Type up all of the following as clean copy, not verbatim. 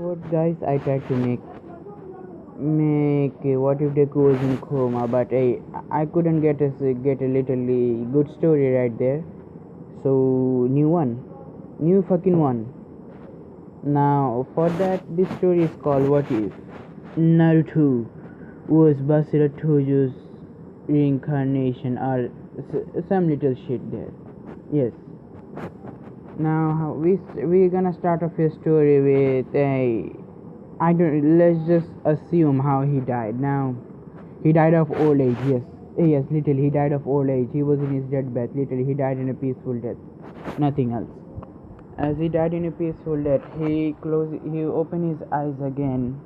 What guys? I tried to make what if they goes in coma, but I couldn't get a literally good story right there. So new fucking one. Now for that, this story is called What If Naruto was Basura Tojo's reincarnation, or some little shit there. Yes. Now we're gonna start off his story with a I don't. Let's just assume how he died. Now, he died of old age. Yes, yes. Literally, he died of old age. He was in his deathbed. Literally, he died in a peaceful death. Nothing else. As he died in a peaceful death, he opened his eyes again,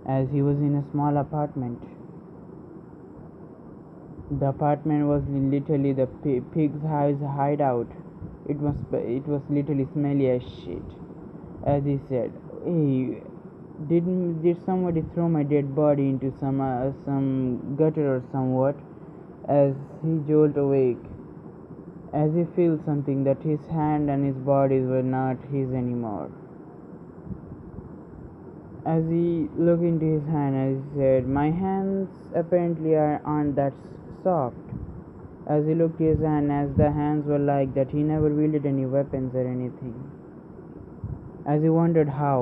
as he was in a small apartment. The apartment was literally the pig's hideout. It was literally smelly as shit. As he said, "Hey, did somebody throw my dead body into some gutter or somewhat?" As he jolt awake, as he feels something that his hand and his body were not his anymore. As he looked into his hand, as he said, "My hands apparently aren't that soft." As he looked his hand, as the hands were like that, he never wielded any weapons or anything. As he wondered how,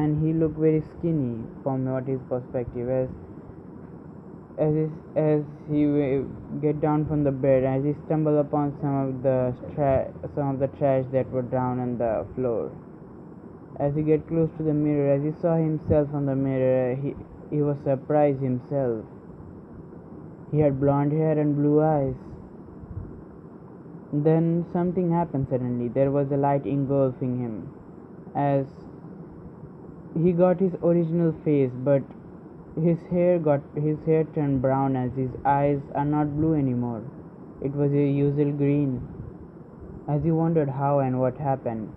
and he looked very skinny from what his perspective. As he get down from the bed, as he stumbled upon some of the trash that were down on the floor. As he get close to the mirror, as he saw himself on the mirror, he was surprised himself. He had blonde hair and blue eyes. Then something happened suddenly. There was a light engulfing him, as he got his original face, but his hair turned brown, as his eyes are not blue anymore. It was a usual green. As he wondered how and what happened,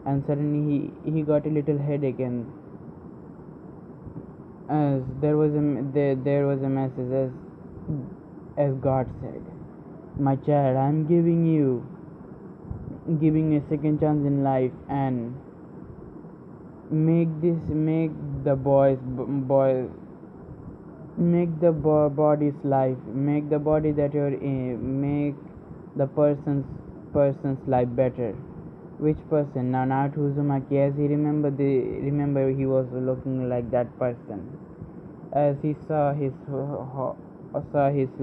and suddenly he got a little headache, and as there was a message, as God said, "My child, I'm giving you a second chance in life, and make the boys make the body's life, make the body that you're in, make the person's life better." Which person? Now Naruto Uzumaki, as he remember he was looking like that person, as he saw his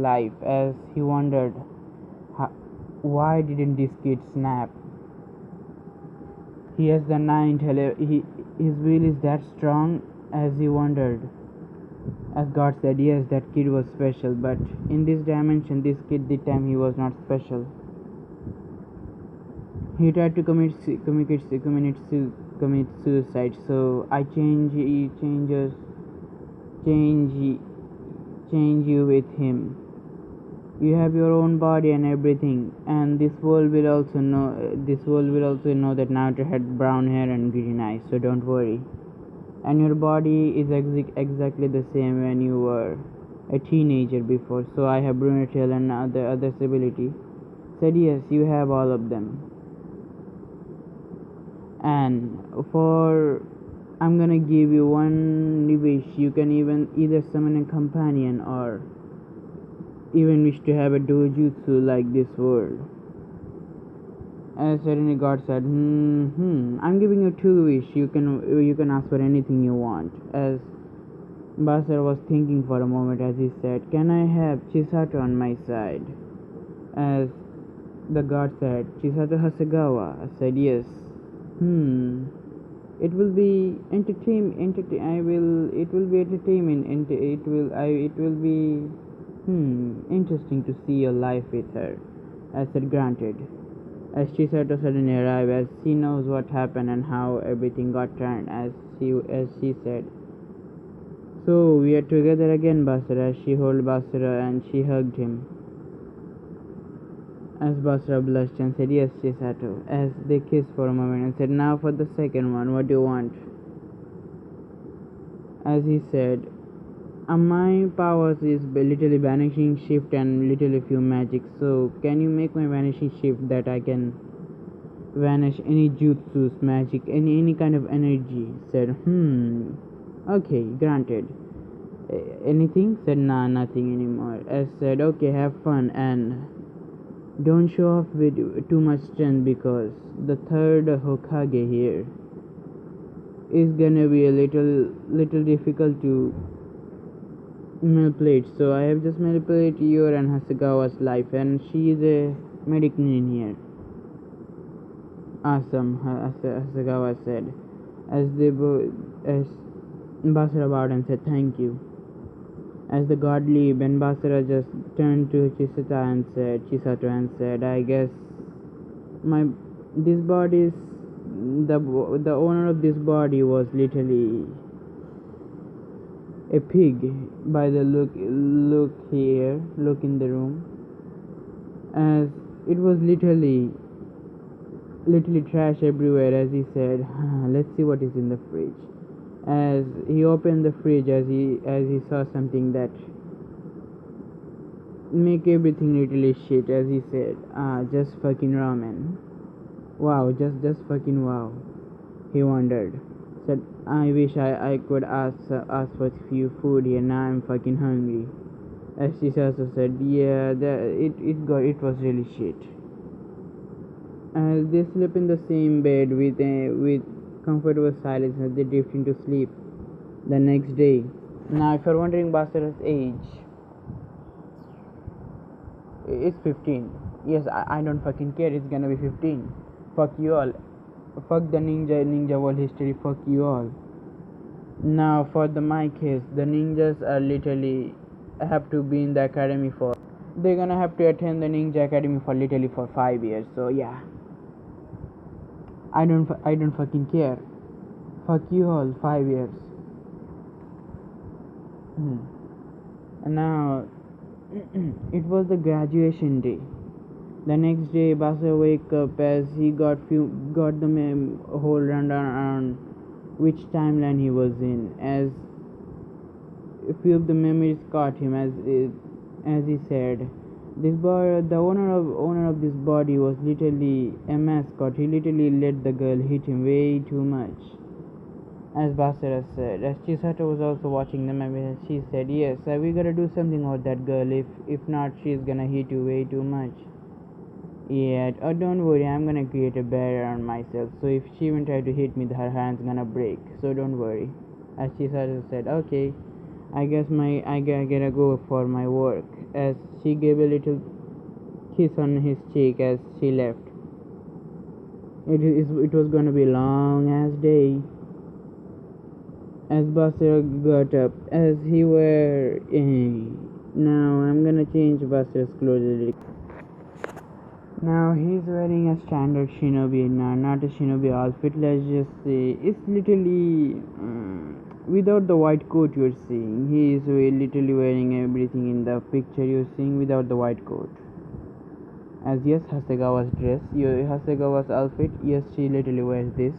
life, as he wondered, why didn't this kid snap? He has the ninth. His will is that strong, as he wondered. As God said, yes, that kid was special, but in this dimension, this kid, the time he was not special. He tried to commit suicide. So I change you with him. You have your own body and everything, and this world will also know that Naruto had brown hair and green eyes. So don't worry. And your body is exactly the same when you were a teenager before. So I have brunette hair and other ability. Said, yes, you have all of them. And I'm gonna give you one wish. You can either summon a companion, or even wish to have a dojutsu like this world. As suddenly God said, I'm giving you two wishes. You can ask for anything you want. As Basara was thinking for a moment, as he said, "Can I have Chisato on my side?" As the God said, "Chisato Hasegawa." I said, yes. It will be entertainment. It will be entertainment. It will be interesting to see your life with her. I said, granted. As Chisato suddenly arrived, as she knows what happened and how everything got turned, as she said, "So we are together again, Basara." As she held Basara and she hugged him. As Basra blushed and said, "Yes, Chisato." As they kissed for a moment and said, "Now for the second one, what do you want?" As he said, "My powers is literally vanishing shift and literally few magic. So can you make my vanishing shift that I can vanish any jutsus, magic, any kind of energy. Said, okay, granted. Anything? Said, nah, nothing anymore. I said, okay, have fun and don't show off with too much strength because the third Hokage here is gonna be a little difficult to manipulate. So I have just manipulated your and Hasegawa's life, and she is a medic in here. Awesome, Hasegawa said, as Basara bowed and said thank you. As the god leave, and Basara just turned to Chisato and said, I guess this body is the owner of this body was literally a pig by the look in the room, as it was literally trash everywhere. As he said, let's see what is in the fridge. As he opened the fridge, as he saw something that make everything literally shit. As he said, just fucking ramen. Wow, just fucking wow. He wondered. Said, I wish I could ask for few food here. Now I'm fucking hungry. As she also said, yeah, it was really shit. As they slept in the same bed with comfortable silence as they drift into sleep the next day. Now, if you're wondering Basara's age, it's 15. Yes, I don't fucking care. It's gonna be 15. Fuck you all. Fuck the ninja world history. Fuck you all. Now, for my case, the ninjas are literally have to be in the academy for. They're gonna have to attend the ninja academy for literally for 5 years. So yeah, I don't fucking care. Fuck you all. 5 years. And now, it was the graduation day. The next day, Basar wake up as he got the whole rundown on which timeline he was in. As a few of the memories caught him, as he said, the owner of this body was literally a mascot. He literally let the girl hit him way too much. As Basara said, as Chisato was also watching the memories, she said, yes, we gotta do something about that girl. If not, she's gonna hit you way too much. Yeah, oh, don't worry, I'm gonna create a barrier on myself. So if she even try to hit me, her hand's gonna break. So don't worry. As Chisato said, okay, I guess I gotta go for my work. As she gave a little kiss on his cheek as she left. It was gonna be a long ass day. As Basara got up, as he were now I'm gonna change Basara's clothes. Now he's wearing a standard shinobi, not a shinobi outfit. Let's just say it's literally without the white coat you're seeing. He is literally wearing everything in the picture you're seeing without the white coat. As yes, Hasegawa's dress, Hasegawa's outfit. Yes, she literally wears this.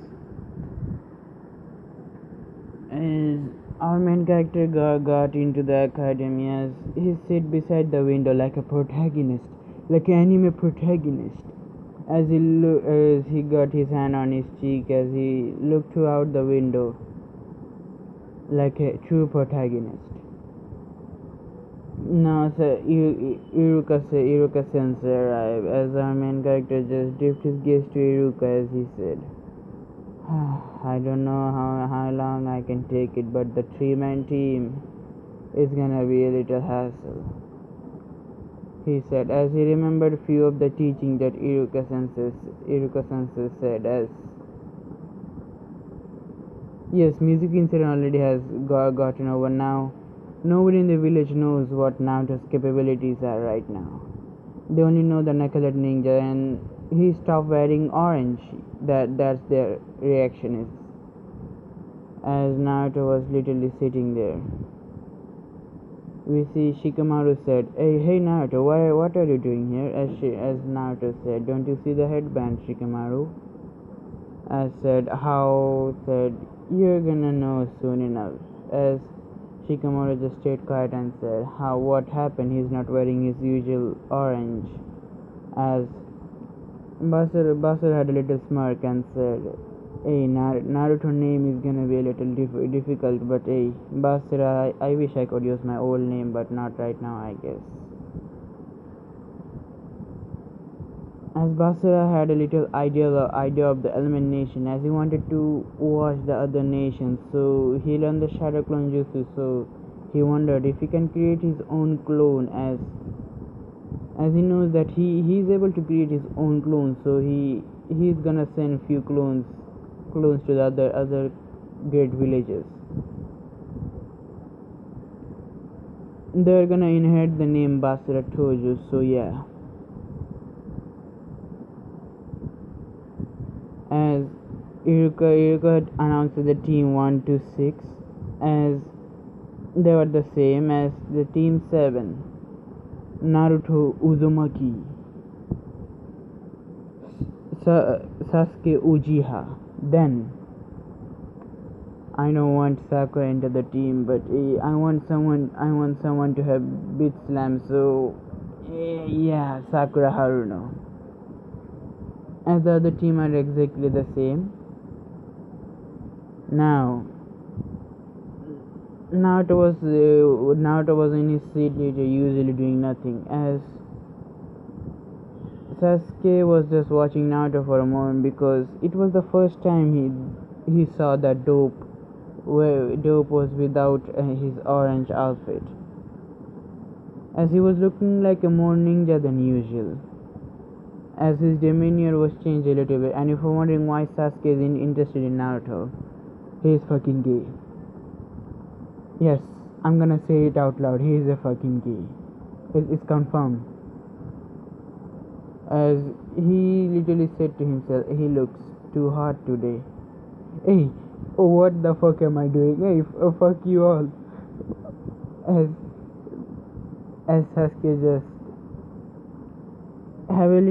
As our main character got into the academy, as he sit beside the window like a protagonist, like an anime protagonist. As he got his hand on his cheek, as he looked throughout the window like a true protagonist. Now, Iruka sensei arrived, as our main character just dipped his gaze to Iruka as he said, I don't know how long I can take it, but the 3-man team is gonna be a little hassle, he said, as he remembered a few of the teaching that Iruka sensei said. As yes, music incident already has gotten over now. Nobody in the village knows what Naruto's capabilities are right now. They only know the knucklehead ninja, and he stopped wearing orange. That's their reaction is. As Naruto was literally sitting there, we see Shikamaru said, Hey Naruto, what are you doing here? As Naruto said, don't you see the headband, Shikamaru? As said, how? Said, you're gonna know soon enough. As Shikamaru just stayed quiet and said, what happened? He's not wearing his usual orange. As Basura had a little smirk and said, "Hey, Naruto name is gonna be a little difficult, but hey, Basura, I wish I could use my old name, but not right now, I guess." As Basura had a little idea of the element nation, as he wanted to watch the other nations, so he learned the shadow clone jutsu. So he wondered if he can create his own clone, as he knows that he's able to create his own clone. So he's gonna send few clones to the other great villages. They're gonna inherit the name Basura Tojo. So yeah. As Iruka had announced the team 1 to 6, as they were the same as the team 7, Naruto Uzumaki, Sasuke Uchiha. Then I don't want Sakura into the team, but I want someone to have beat slam. So yeah, Sakura Haruno. As the other team are exactly the same. Now Naruto was in his seat usually doing nothing, as Sasuke was just watching Naruto for a moment because it was the first time he saw that dope where dope was without his orange outfit, as he was looking like a more ninja than usual, as his demeanor was changed a little bit. And if you're wondering why Sasuke is interested in Naruto, he is fucking gay. Yes, I'm gonna say it out loud. He is a fucking gay. It's confirmed. As he literally said to himself, he looks too hot today. Hey, what the fuck am I doing? Hey, fuck you all. As Sasuke just have a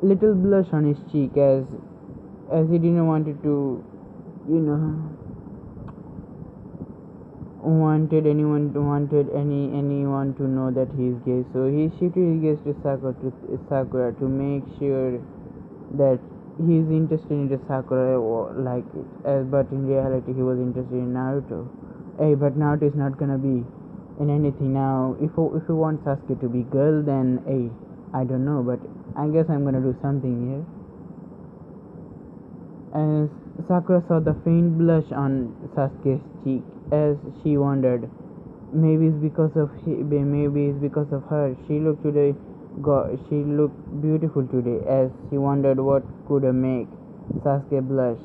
little blush on his cheek, as he didn't want it to, you know, wanted anyone to know that he is gay. So he shifted his gaze to Sakura to make sure that he is interested in the Sakura like it. But in reality, he was interested in Naruto. Hey, but Naruto is not gonna be in anything now. If you want Sasuke to be girl, then hey, I don't know, but I guess I'm gonna do something here. As Sakura saw the faint blush on Sasuke's cheek, as she wondered, maybe it's because of her. She looked beautiful today. As she wondered what could make Sasuke blush.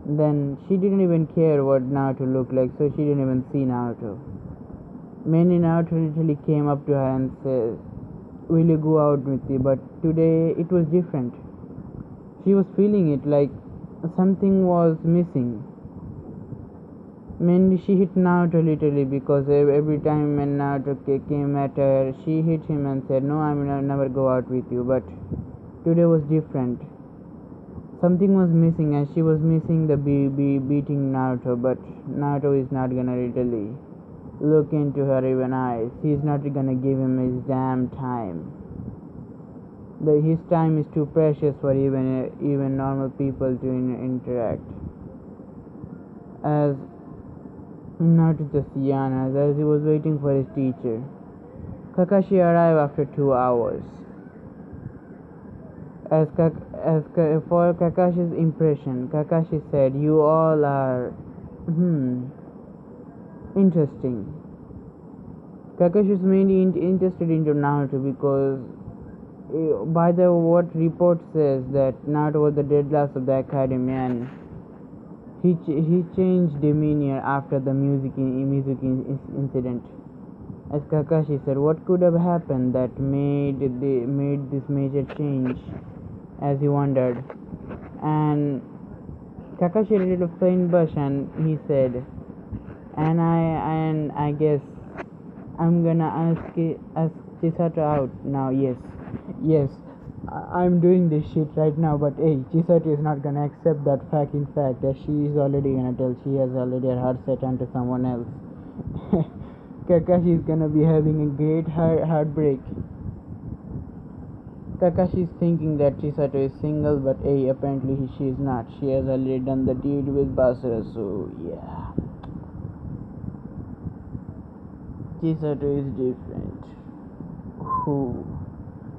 Then she didn't even care what Naruto looked like, so she didn't even see Naruto. Many Naruto literally came up to her and said, "Will you go out with me?" But today it was different. She was feeling it like something was missing. Mainly she hit Naruto literally because every time when Naruto came at her, she hit him and said, "No, I will never go out with you." But today was different. Something was missing, and she was missing the beating Naruto. But Naruto is not gonna literally look into her even eyes. He's not gonna give him his damn time. His time is too precious for even normal people to interact. As Naruto just yawned as he was waiting for his teacher. Kakashi arrived after 2 hours. For Kakashi's impression, Kakashi said, "You all are interesting." Kakashi was mainly interested in Naruto because by the what report says that Naruto was the dead last of the academy, and he changed demeanor after the music incident. As Kakashi said, what could have happened that made this major change? As he wondered, and Kakashi did a faint blush, and he said, and I guess I'm gonna ask Chisato out now. Yes, I'm doing this shit right now, but hey, Chisato is not gonna accept that fact. In fact, that she is already gonna tell she has already her heart set onto someone else. Kakashi is gonna be having a great heartbreak. Kakashi is thinking that Chisato is single, but apparently she is not. She has already done the deed with Basura, so yeah. Chisato is different. Who?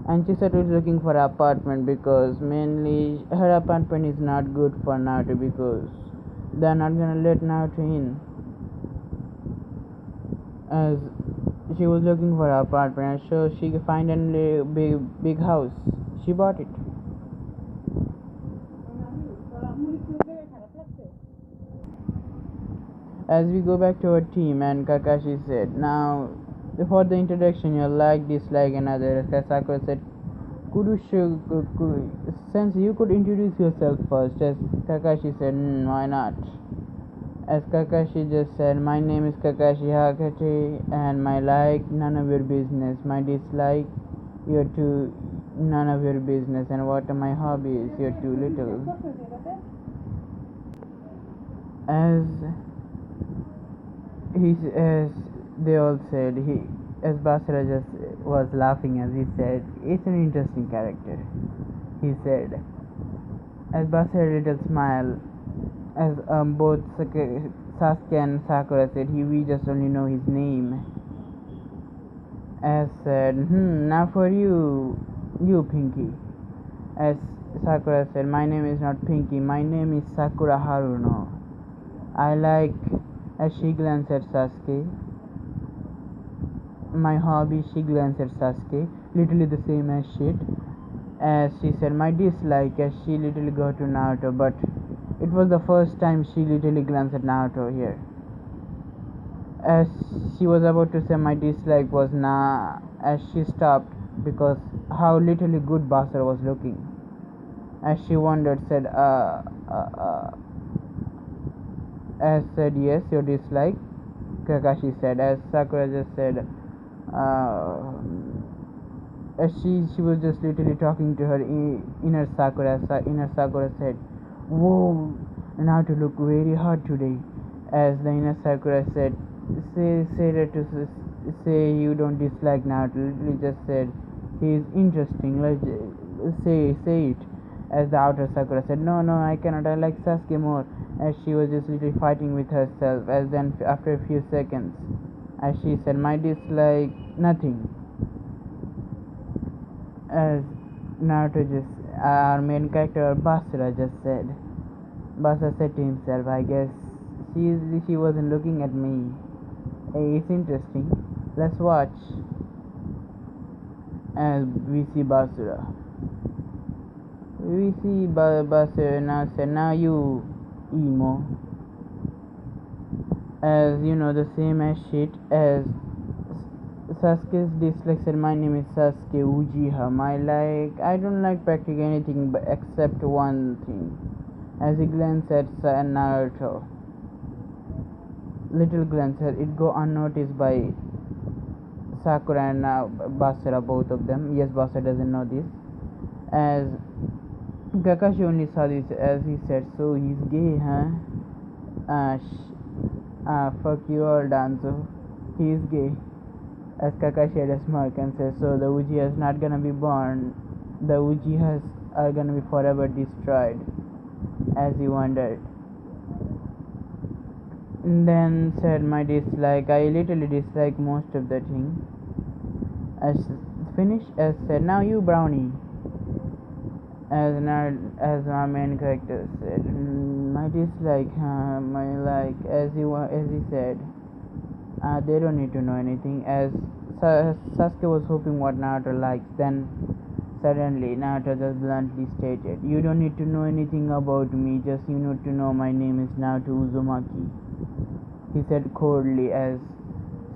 And Chisato is looking for an apartment because mainly her apartment is not good for Naruto because they are not gonna let Naruto in. As she was looking for an apartment, so she could find a big house. She bought it. As we go back to our team, and Kakashi said, "Now, for the introduction, your like, dislike, and other." Sakura said, since you could introduce yourself first." As Kakashi said, why not?" As Kakashi just said, "My name is Kakashi Hakate, and my like, none of your business. My dislike, you're too, none of your business. And what are my hobbies? You're too little." As as they all said, as Basra just was laughing as he said, "It's an interesting character," he said. As Basra had a little smile, as both Sasuke and Sakura said, we just only know his name." As said, "Now for you Pinky." As Sakura said, "My name is not Pinky, my name is Sakura Haruno. I like," as she glanced at Sasuke, "my hobby," she glanced at Sasuke, literally the same as shit. As she said, "My dislike," as she literally got to Naruto, but it was the first time she literally glanced at Naruto here. As she was about to say my dislike was nah, as she stopped because how literally good Basara was looking. As she wondered, said, as said, "Yes, your dislike," Kakashi said. As Sakura just said, as she was just literally talking to her inner Sakura. Inner Sakura said, "Whoa, Naruto look very hot today." As the inner Sakura said, say that to say you don't dislike Naruto. Literally just said he is interesting. Let's say it. As the outer Sakura said, "No, I cannot. I like Sasuke more." As she was just literally fighting with herself. As then after a few seconds, as she said, "My dislike nothing." As Naruto just our main character Basura just said. Basura said to himself, "I guess she wasn't looking at me. Hey, it's interesting. Let's watch." As we see Basura. We see Basura now said, "Now you emo." As you know, the same as shit as Sasuke's dislike said, "My name is Sasuke Uchiha. My like, I don't like practically anything but except one thing." As he glanced at Naruto, little glance at it go unnoticed by Sakura and Basara, both of them. Yes, Basara doesn't know this. As Kakashi only saw this, as he said, "So he's gay, huh?" Fuck you all, Danzo. He is gay." As Kakashi had a smirk and says, "So the Uchiha is not gonna be born. The Uchihas are gonna be forever destroyed." As he wondered. And then said, "My dislike, I literally dislike most of the thing." As finished, as said, "Now you Brownie." As our main character said, "My dislike, my like," as he said, they don't need to know anything. As Sasuke was hoping what Naruto likes, then suddenly Naruto just bluntly stated, "You don't need to know anything about me, just you need to know my name is Naruto Uzumaki," he said coldly. As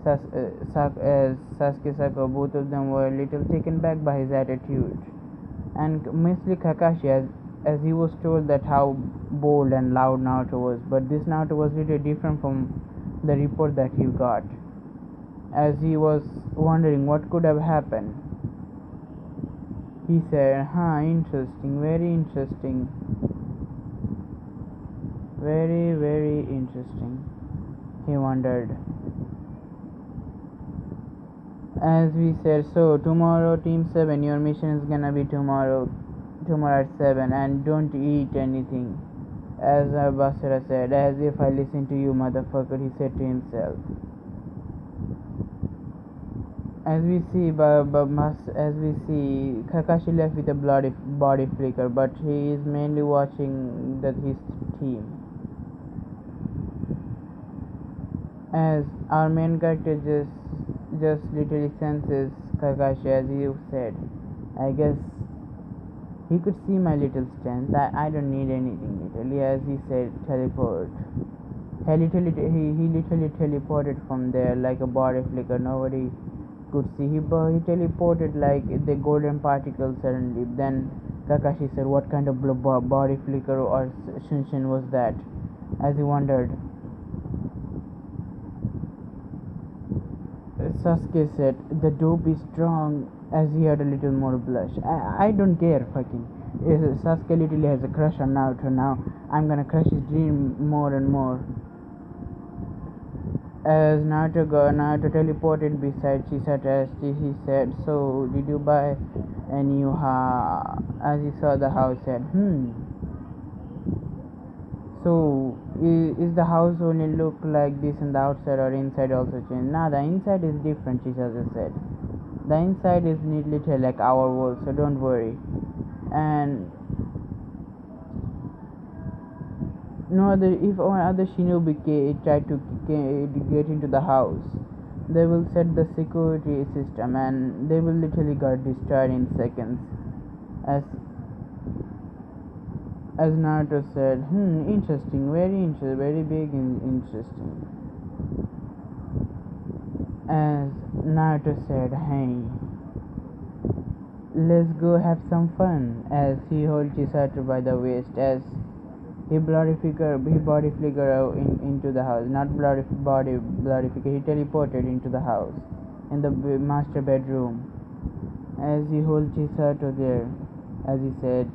Sasuke Sakura, both of them were a little taken back by his attitude, and mostly Kakashi, as he was told that how bold and loud Naruto was, but this Naruto was really different from the report that he got. As he was wondering what could have happened, he said, interesting, very interesting, very, very interesting," he wondered. As we said, so tomorrow, Team 7, your mission is gonna be tomorrow at 7, and don't eat anything. As Basra said, as if I listen to you, motherfucker, he said to himself. As we see, Kakashi left with a bloody body flicker, but he is mainly watching his team. As our main character just literally senses Kakashi, as you said. I guess he could see my little strength. I don't need anything literally, as he said, teleport. He literally teleported from there like a body flicker. Nobody could see. He teleported like the golden particle suddenly. Then Kakashi said, "What kind of body flicker or shinshin was that?" As he wondered. Sasuke said, "The dope is strong," as he had a little more blush. I don't care, fucking. Sasuke literally has a crush on Naruto now. I'm gonna crush his dream more and more. As Naruto teleported beside Chisata, as he said, "So, did you buy a new house?" As he saw the house, said, So, is the house only look like this in the outside or inside also change? Nah, the inside is different, Chisata said. The inside is neatly like our world, so don't worry. And no other, if other shinobi try to get into the house, they will set the security system and they will literally get destroyed in seconds. As Naruto said, interesting, very interesting, very big and interesting. As Naruto said, "Hey, let's go have some fun," as he held Chisato by the waist, as he body flicker into the house. Not bloody flicker. He teleported into the house, in the master bedroom. As he held Chisato there, as he said,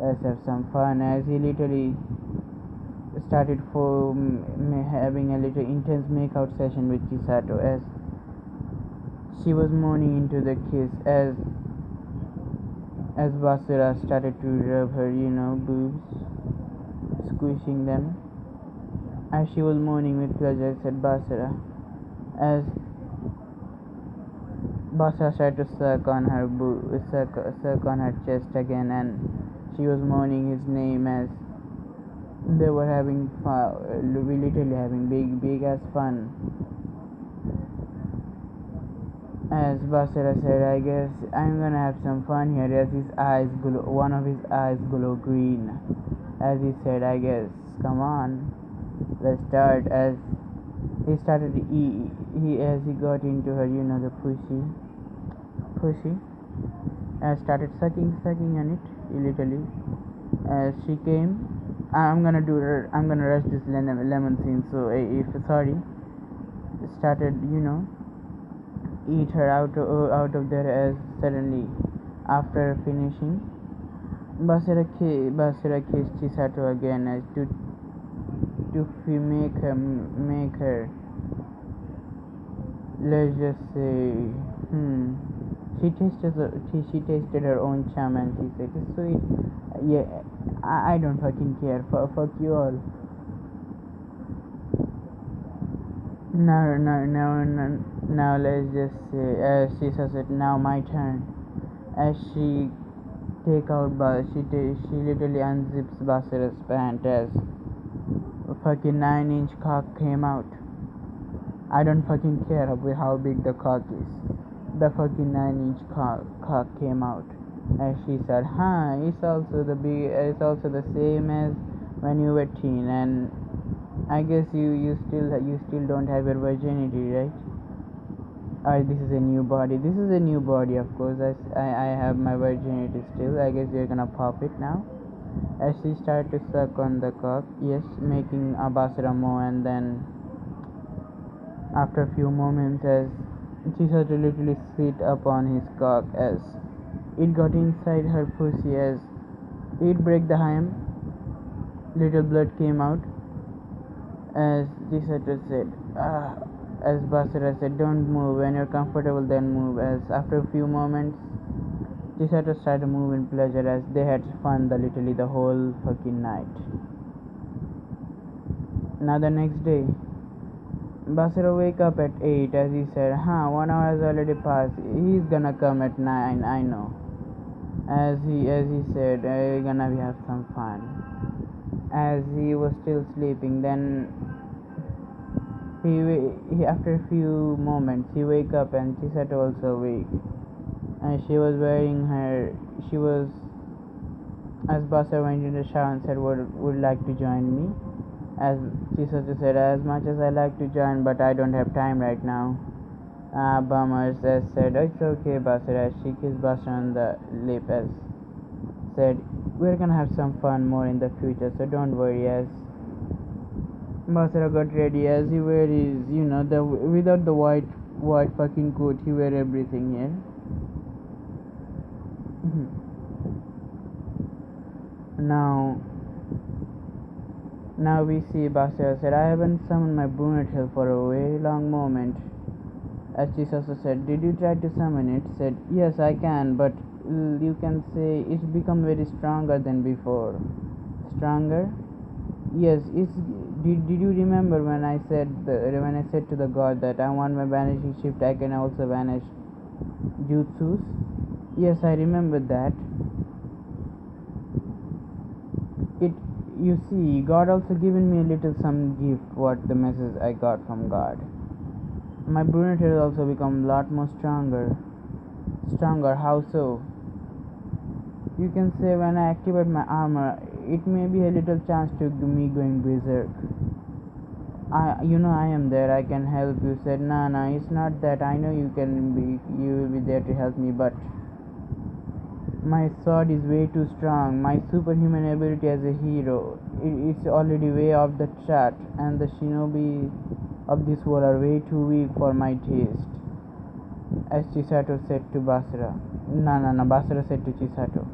"Let's have some fun." As he literally started having a little intense makeout session with Chisato, as she was moaning into the kiss, as Basura started to rub her, boobs, squishing them. As she was moaning with pleasure, said Basura. As Basura started to suck on her suck on her chest again, and she was moaning his name, as they were having fun, literally having big as fun. As Basura said, "I guess I'm gonna have some fun here," as one of his eyes glow green. As he said, "I guess, come on, let's start." As he started, as he got into her, the pussy, and started sucking on it, literally. As she came, I'm gonna rush this lemon scene, so if sorry, started, eat her out of there, as suddenly, after finishing, Basura kissed Chisato again, as to make her, let's just say, she tasted her own charm, and she said, "It's sweet." Yeah, I don't fucking care. Fuck you all. Now let's just say, as she says it, now my turn. As she she literally unzips Basura's pant, as a fucking 9-inch cock came out. I don't fucking care how big the cock is. The fucking 9-inch cock came out. As she said, it's also the same as when you were teen, and I guess you still don't have your virginity, right? Or this is a new body. This is a new body, of course. I have my virginity still. I guess you're gonna pop it now. As she started to suck on the cock, yes, making a Basura mo, and then after a few moments, as she started to literally sit upon his cock, as it got inside her pussy, as it break the hem, little blood came out, as Chisato said, As Basura said, don't move. When you're comfortable, then move. As after a few moments, Chisato started to move in pleasure as they had fun literally the whole fucking night. Now the next day, Basura wake up at 8 as he said, 1 hour has already passed. He's gonna come at 9, I know. As he said, we're gonna have some fun. As he was still sleeping, then he after a few moments he wake up and Chisato also awake. And she was wearing her she was as Basura went into the shower and said would like to join me. As Chisato said, as much as I like to join, but I don't have time right now. Bummers as said, it's okay Basura. As she kissed Basura on the lip as said, we're gonna have some fun more in the future, so don't worry. As Basura got ready, as he wear his, the without the white fucking coat, he wear everything here. Now we see Basura said, I haven't summoned my brunette hill for a very long moment. As Chisato said, did you try to summon it? Said, yes, I can, but you can say it's become very stronger than before. Stronger? Yes, it's. Did you remember when I said to the god that I want my vanishing shift, I can also vanish jutsus? Yes, I remember that. You see, God also given me a little some gift. What the message I got from God. My brunette has also become a lot more stronger. Stronger? How so? You can say when I activate my armor, it may be a little chance to me going berserk. I am there. I can help you. Said, no, it's not that. I know you will be there to help me, but my sword is way too strong. My superhuman ability as a hero, it's already way off the chart, and the shinobi of this world are way too weak for my taste. As Chisato said to Basura. No, Basura said to Chisato.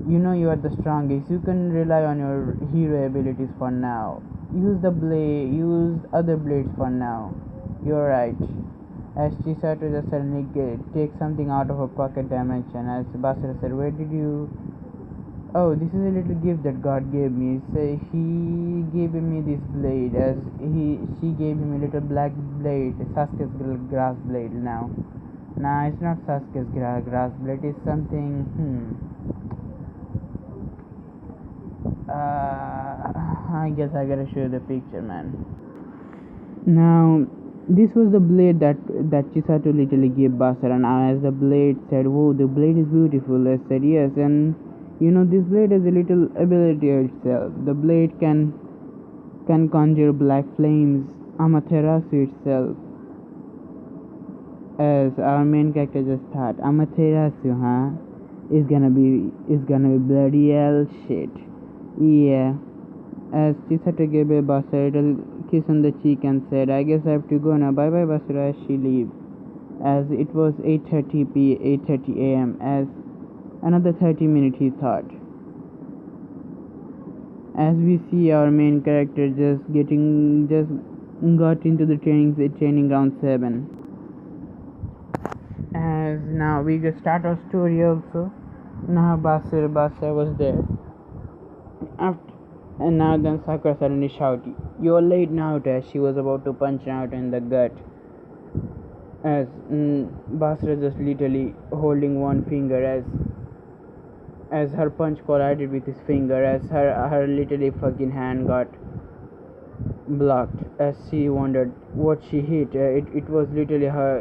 You are the strongest. You can rely on your hero abilities for now. Use other blades for now. You're right. As Chisato just suddenly take something out of her pocket dimension. As Basura said, where did you... Oh, this is a little gift that God gave me. Say he gave me this blade as she gave him a little black blade, Sasuke's grass blade now. Nah, it's not Sasuke's grass blade, it's something I guess I gotta show you the picture, man. Now this was the blade that Chisato literally gave Basura. Now as the blade said, whoa, the blade is beautiful. I said yes, and this blade has a little ability itself. The blade can conjure black flames. Amaterasu itself. As our main character just thought, Amaterasu, is gonna be bloody hell shit. Yeah. As Chisato gave Basura a little kiss on the cheek and said, I guess I have to go now. Bye bye Basura. As she leaves. As it was 8:30 a.m. As another 30 minutes he thought. As we see our main character just got into the training round 7. As now we just start our story also. Now Basura was there. And now then Sakura suddenly shouted, you're late now, as she was about to punch Naruto in the gut. As Basura just literally holding one finger as her punch collided with his finger, as her literally fucking hand got blocked. As she wondered what she hit, it was literally hurt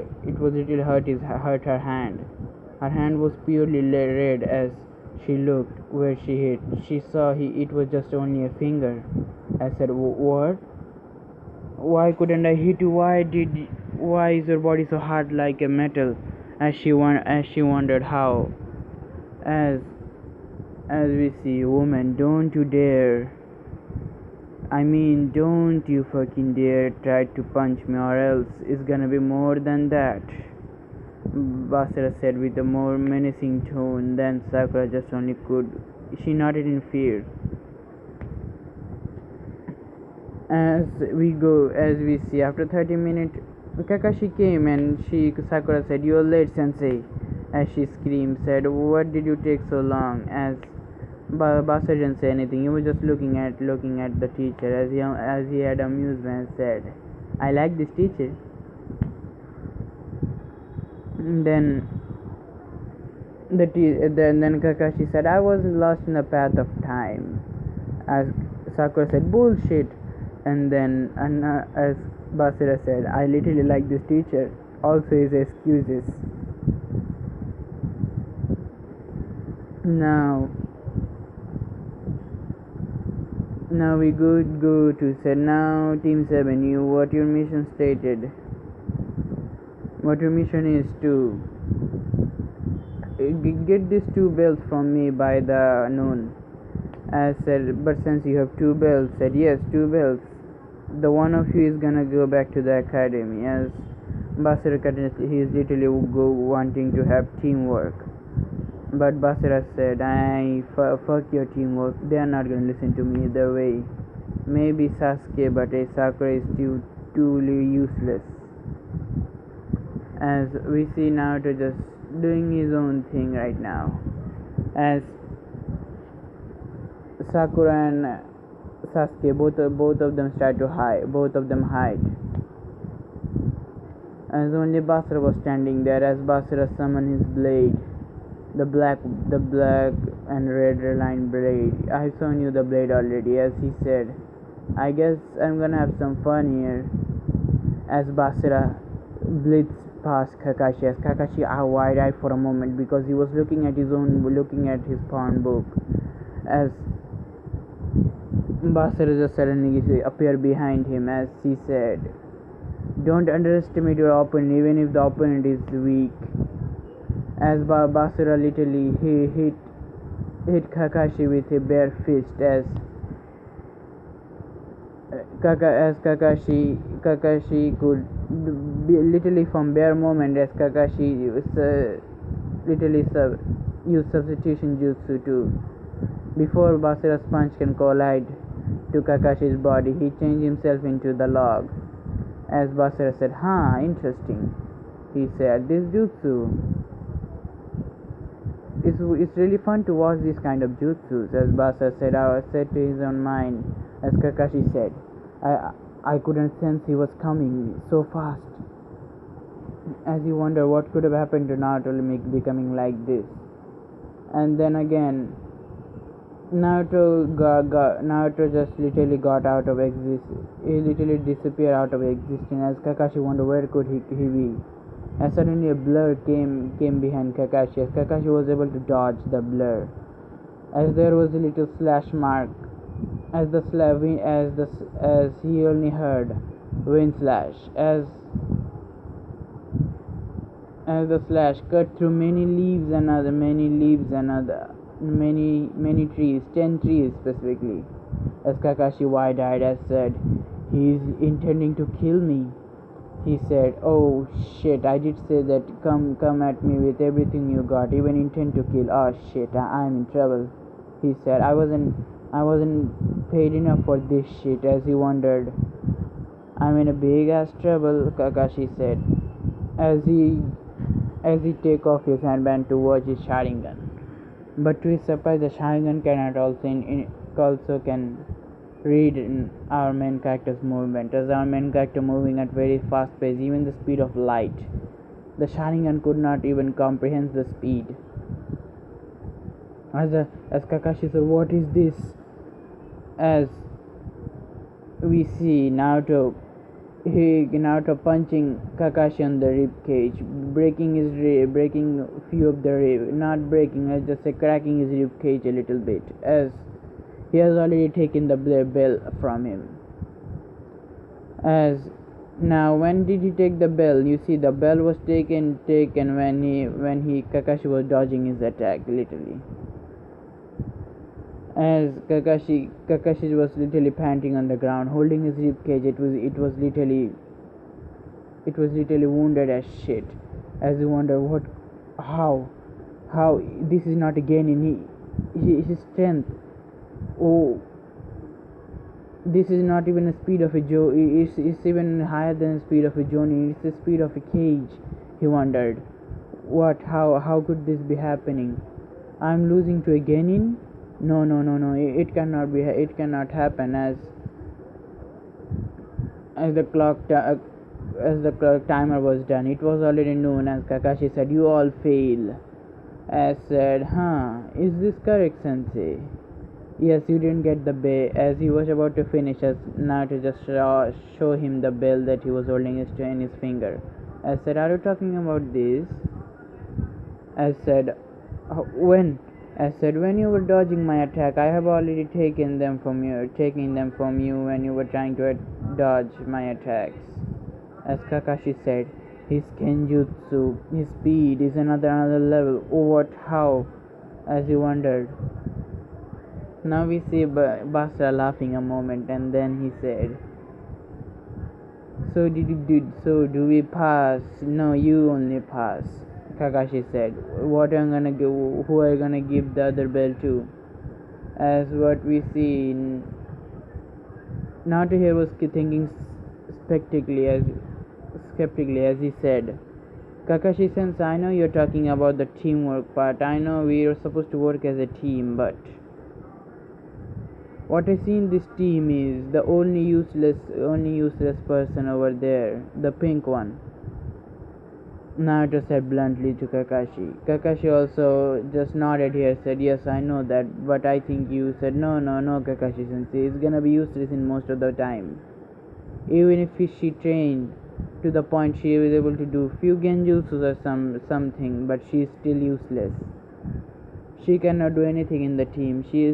her hand. Her hand was purely red. As she looked where she hit, she saw it was just only a finger. I said, what? Why couldn't I hit you? Why is your body so hard like a metal? As she wondered how. As we see, woman, don't you dare. Don't you fucking dare try to punch me, or else it's gonna be more than that. Basura said with a more menacing tone than Sakura just only could. She nodded in fear. As we see, after 30 minutes, Kakashi came and Sakura said, "You're late, sensei." As she screamed, said, "What did you take so long?" As Basa didn't say anything. He was just looking at the teacher as he had amusement, said, "I like this teacher." Then then Kakashi said, "I was lost in the path of time." As Sakura said, "Bullshit." And as Basura said, "I literally like this teacher." Also his excuses. Now now we go to say, now Team 7, what your mission stated. What your mission is to get these 2 bells from me by the noon. As said, but since you have 2 bells, said, "Yes, 2 bells. The one of you is gonna go back to the academy." As Basura continuously, he is literally wanting to have teamwork. But Basura said, fuck your teamwork. They are not gonna listen to me either way. Maybe Sasuke, but Sakura is too useless. As we see Naruto just doing his own thing right now. As Sakura and Sasuke, both of them start to hide. Both of them hide. As only Basura was standing there. As Basura summoned his blade, the black and red line blade. I've shown you the blade already. As he said, "I guess I'm gonna have some fun here." As Basura blitzed past Kakashi, as Kakashi wide-eyed for a moment because he was looking at his pawn book. As Basura just suddenly appeared behind him, as he said, "Don't underestimate your opponent, even if the opponent is weak." As Basura literally hit Kakashi with a bare fist. As Kakashi could be literally from bare moment, as Kakashi literally use substitution jutsu too. Before Basura's punch can collide to Kakashi's body, he changed himself into the log. As Basura said, "Huh, interesting." He said, "This jutsu, it's really fun to watch these kind of jutsus." As Basura said to his own mind. As Kakashi said, I couldn't sense he was coming so fast. As he wondered what could have happened to Naruto becoming like this. And then again, Naruto just literally got out of existence. He literally disappeared out of existence. As Kakashi wondered where could he be. And suddenly a blur came behind Kakashi. As Kakashi was able to dodge the blur. As there was a little slash mark. As he only heard wind slash. As the slash cut through many trees, 10 trees specifically. As Kakashi wide-eyed as said, "He's intending to kill me." He said, "Oh shit, I did say that come at me with everything you got, even intend to kill. Oh shit, I'm in trouble." He said, I wasn't paid enough for this shit." As he wondered, "I'm in a big ass trouble," Kakashi said, as he take off his handband to watch his Sharingan. But to his surprise, the Sharingan cannot also can read our main character's movement. As our main character moving at very fast pace, even the speed of light, the Sharingan could not even comprehend the speed. As Kakashi said, "What is this?" As we see Naruto punching Kakashi on the rib cage, breaking few of the rib, not breaking, let's just say cracking his rib cage a little bit, as he has already taken the bell from him. As now, when did he take the bell? You see, the bell was taken when Kakashi was dodging his attack, literally. As Kakashi was literally panting on the ground, holding his rib cage. It was literally wounded as shit. As he wondered how this is not again in his strength. Oh, This is not even the speed of a Joe. It's even higher than the speed of a Johnny. It's the speed of a cage. He wondered. What? How could this be happening? I'm losing to a Genin? No, no, no, no. It cannot be. It cannot happen. As the clock timer was done, it was already noon. As Kakashi said, "You all fail." As said, "Huh? Is this correct, Sensei?" Yes, you didn't get the bell. As he was about to finish, as Naruto just show him the bell that he was holding in his finger. As said, "Are you talking about this?" As said, when? As said, "When you were dodging my attack, I have already taking them from you when you were trying to dodge my attacks." As Kakashi said, "His kenjutsu, his speed is another level. Oh, what? How?" As he wondered. Now we see Basra laughing a moment, and then he said, So do we pass?" "No, you only pass," Kakashi said. "What am I gonna give? Who are you gonna give the other bell to?" As what we see, Naruto here was thinking skeptically as he said, "Kakashi-sensei, I know you're talking about the teamwork part. I know we are supposed to work as a team, but what I see in this team is the only useless person over there, the pink one." Naruto said bluntly to Kakashi. Kakashi also just nodded here, said, "Yes, I know that, but I think you." Said, "No, no, no, Kakashi-sensei, it's gonna be useless in most of the time. Even if she trained to the point she was able to do few genjutsus or something, but she is still useless. She cannot do anything in the team. She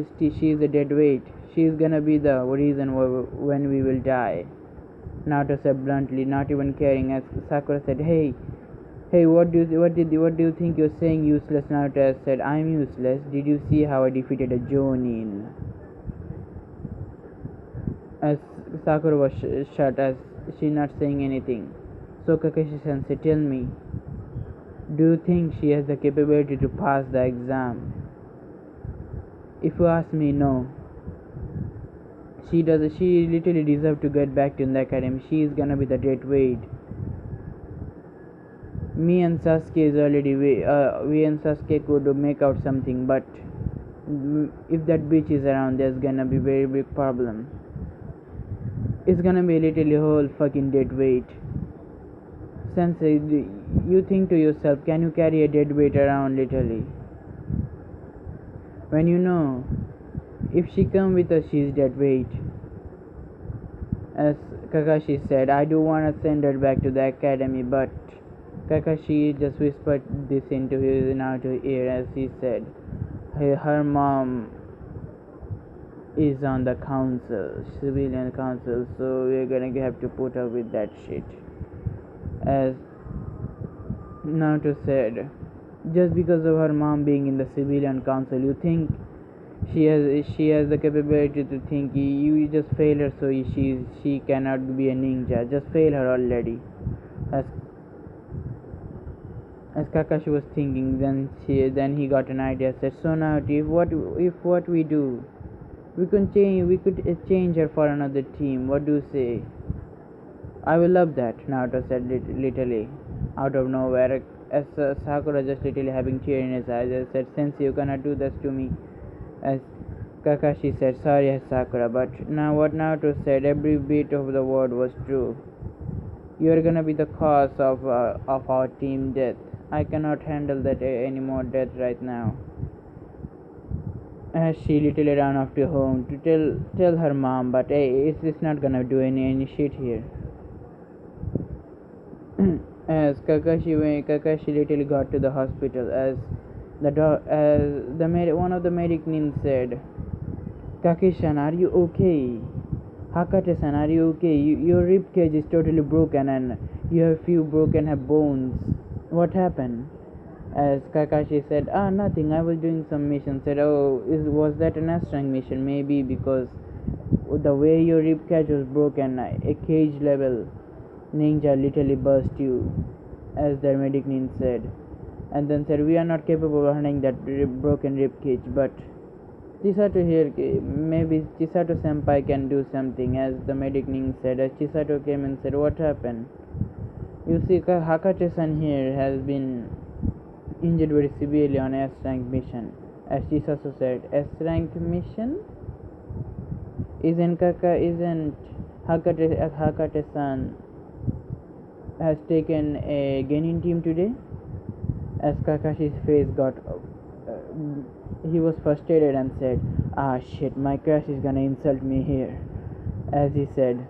is a dead weight. She is gonna be the reason when we will die." Naruto said bluntly, not even caring, as Sakura said, Hey, what do you think you're saying, useless?" Naruto said, "I'm useless. Did you see how I defeated a Jonin?" As Sakura was shut, as she not saying anything. So Kakashi-sensei, tell me, do you think she has the capability to pass the exam? If you ask me, no. She does. She literally deserves to get back to the academy. She is gonna be the dead weight. Me and Sasuke is already we and Sasuke could make out something, but if that bitch is around, there's gonna be very big problem. It's gonna be literally whole fucking dead weight. Sensei, you think to yourself, can you carry a dead weight around literally? When you know, if she come with us, she's dead weight. As Kakashi said, I do wanna send her back to the academy, but Kakashi just whispered this into his Naruto's ear as he said, her mom is on the council, civilian council, so we're gonna have to put up with that shit. As Naruto said, just because of her mom being in the civilian council, you think she has the capability to think you just fail her, so she cannot be a ninja. Just fail her already. As Kakashi was thinking, then he got an idea. Said, "So now, if what we do, we could change her for another team. What do you say?" "I will love that," Naruto said literally out of nowhere. As Sakura just literally having tear in his eyes, I said, "Sensei, you cannot do this to me." As Kakashi said, "Sorry, Sakura, but now what Naruto said, every bit of the word was true. You are gonna be the cause of our team death. I cannot handle that any more death right now." As she literally ran off to home to tell her mom, but hey, it's not gonna do any shit here. As Kakashi literally got to the hospital, as one of the medic nin said, "Kakashi-san, are you okay? Hakata-san, are you okay? Your rib cage is totally broken and you have few broken bones. What happened?" As Kakashi said, nothing, I was doing some mission." Said, was that an Astrang mission? Maybe, because the way your rib cage was broken, a cage level ninja literally burst you, as the medic nin said. And then said, "We are not capable of handling that broken rib cage, but Chisato here, maybe Chisato senpai can do something, as the medic Ning said. As Chisato came and said, what happened? You see, Hakate-san here has been injured very severely on S rank mission. As Chisato said, S rank mission? Isn't Hakate-san has taken a Genin team today? As Kakashi's face got he was frustrated and said, ah shit, my crush is gonna insult me here. As he said,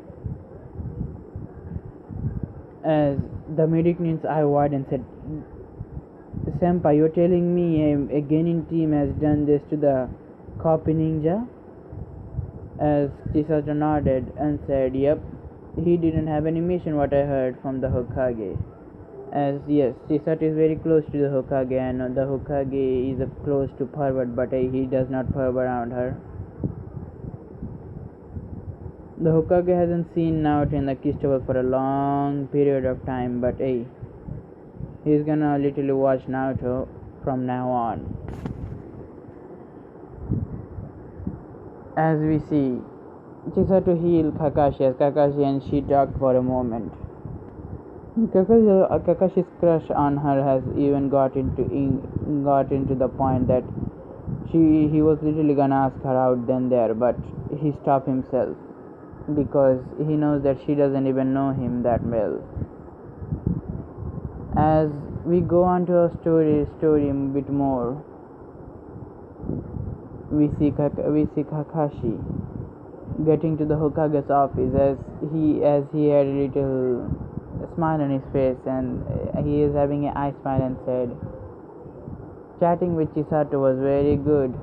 as the medic Nin's eye wide and said, Senpai, you're telling me a Genin team has done this to the copy ninja? As Chisato nodded and said, yep, he didn't have any mission, what I heard from the Hokage. As yes, Chisato is very close to the Hokage, and the Hokage is close to pervert, but he does not perv around her. The Hokage hasn't seen Naruto in the Kistable for a long period of time, but he's gonna literally watch Naruto from now on. As we see, Chisato healed Kakashi and she talked for a moment. Kakashi's crush on her has even got into the point that he was literally gonna ask her out then there, but he stopped himself because he knows that she doesn't even know him that well. As we go on to our story a bit more, we see Kakashi getting to the Hokage's office as he had a little smile on his face, and he is having an eye smile and said, chatting with Chisato was very good.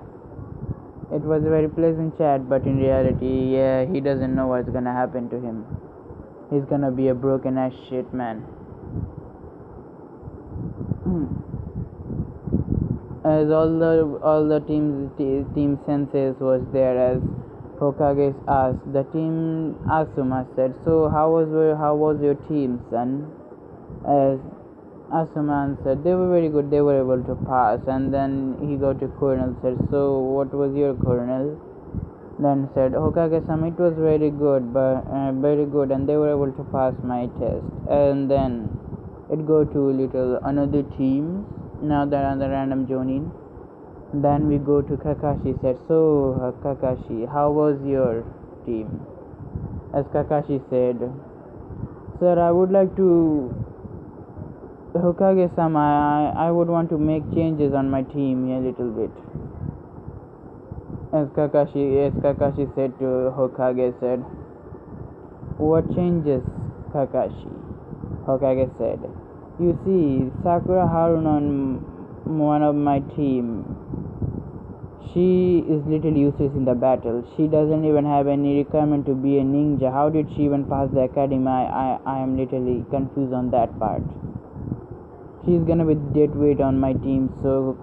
It was a very pleasant chat, but in reality, yeah, he doesn't know what's gonna happen to him. He's gonna be a broken ass shit man. As all the team senses was there, as Hokage asked, the team Asuma said, so how was your team, son? As Asuma answered, they were very good, they were able to pass. And then he got to Colonel, said, so what was your Colonel? Then said, Hokage-sama, it was very good, and they were able to pass my test. And then it go to another team, now the random joining. Then we go to Kakashi, said, so Kakashi, how was your team? As Kakashi said, sir, I would like to, Hokage-sama, I would want to make changes on my team a little bit. As Kakashi said to Hokage, said, what changes, Kakashi? Hokage said, you see, Sakura Haruno, one of my team, she is little useless in the battle. She doesn't even have any requirement to be a ninja. How did she even pass the academy? I am literally confused on that part. She's gonna be dead weight on my team. So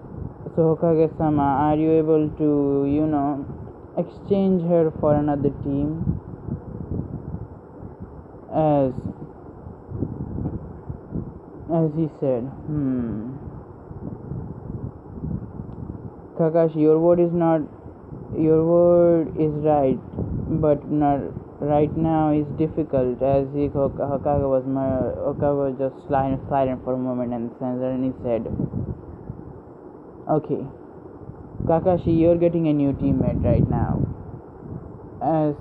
Hokage-sama, are you able to, exchange her for another team? As he said, Kakashi, your word is right, but not right now is difficult. As Hokage was just silent for a moment, and then he said, okay, Kakashi, you're getting a new teammate right now. As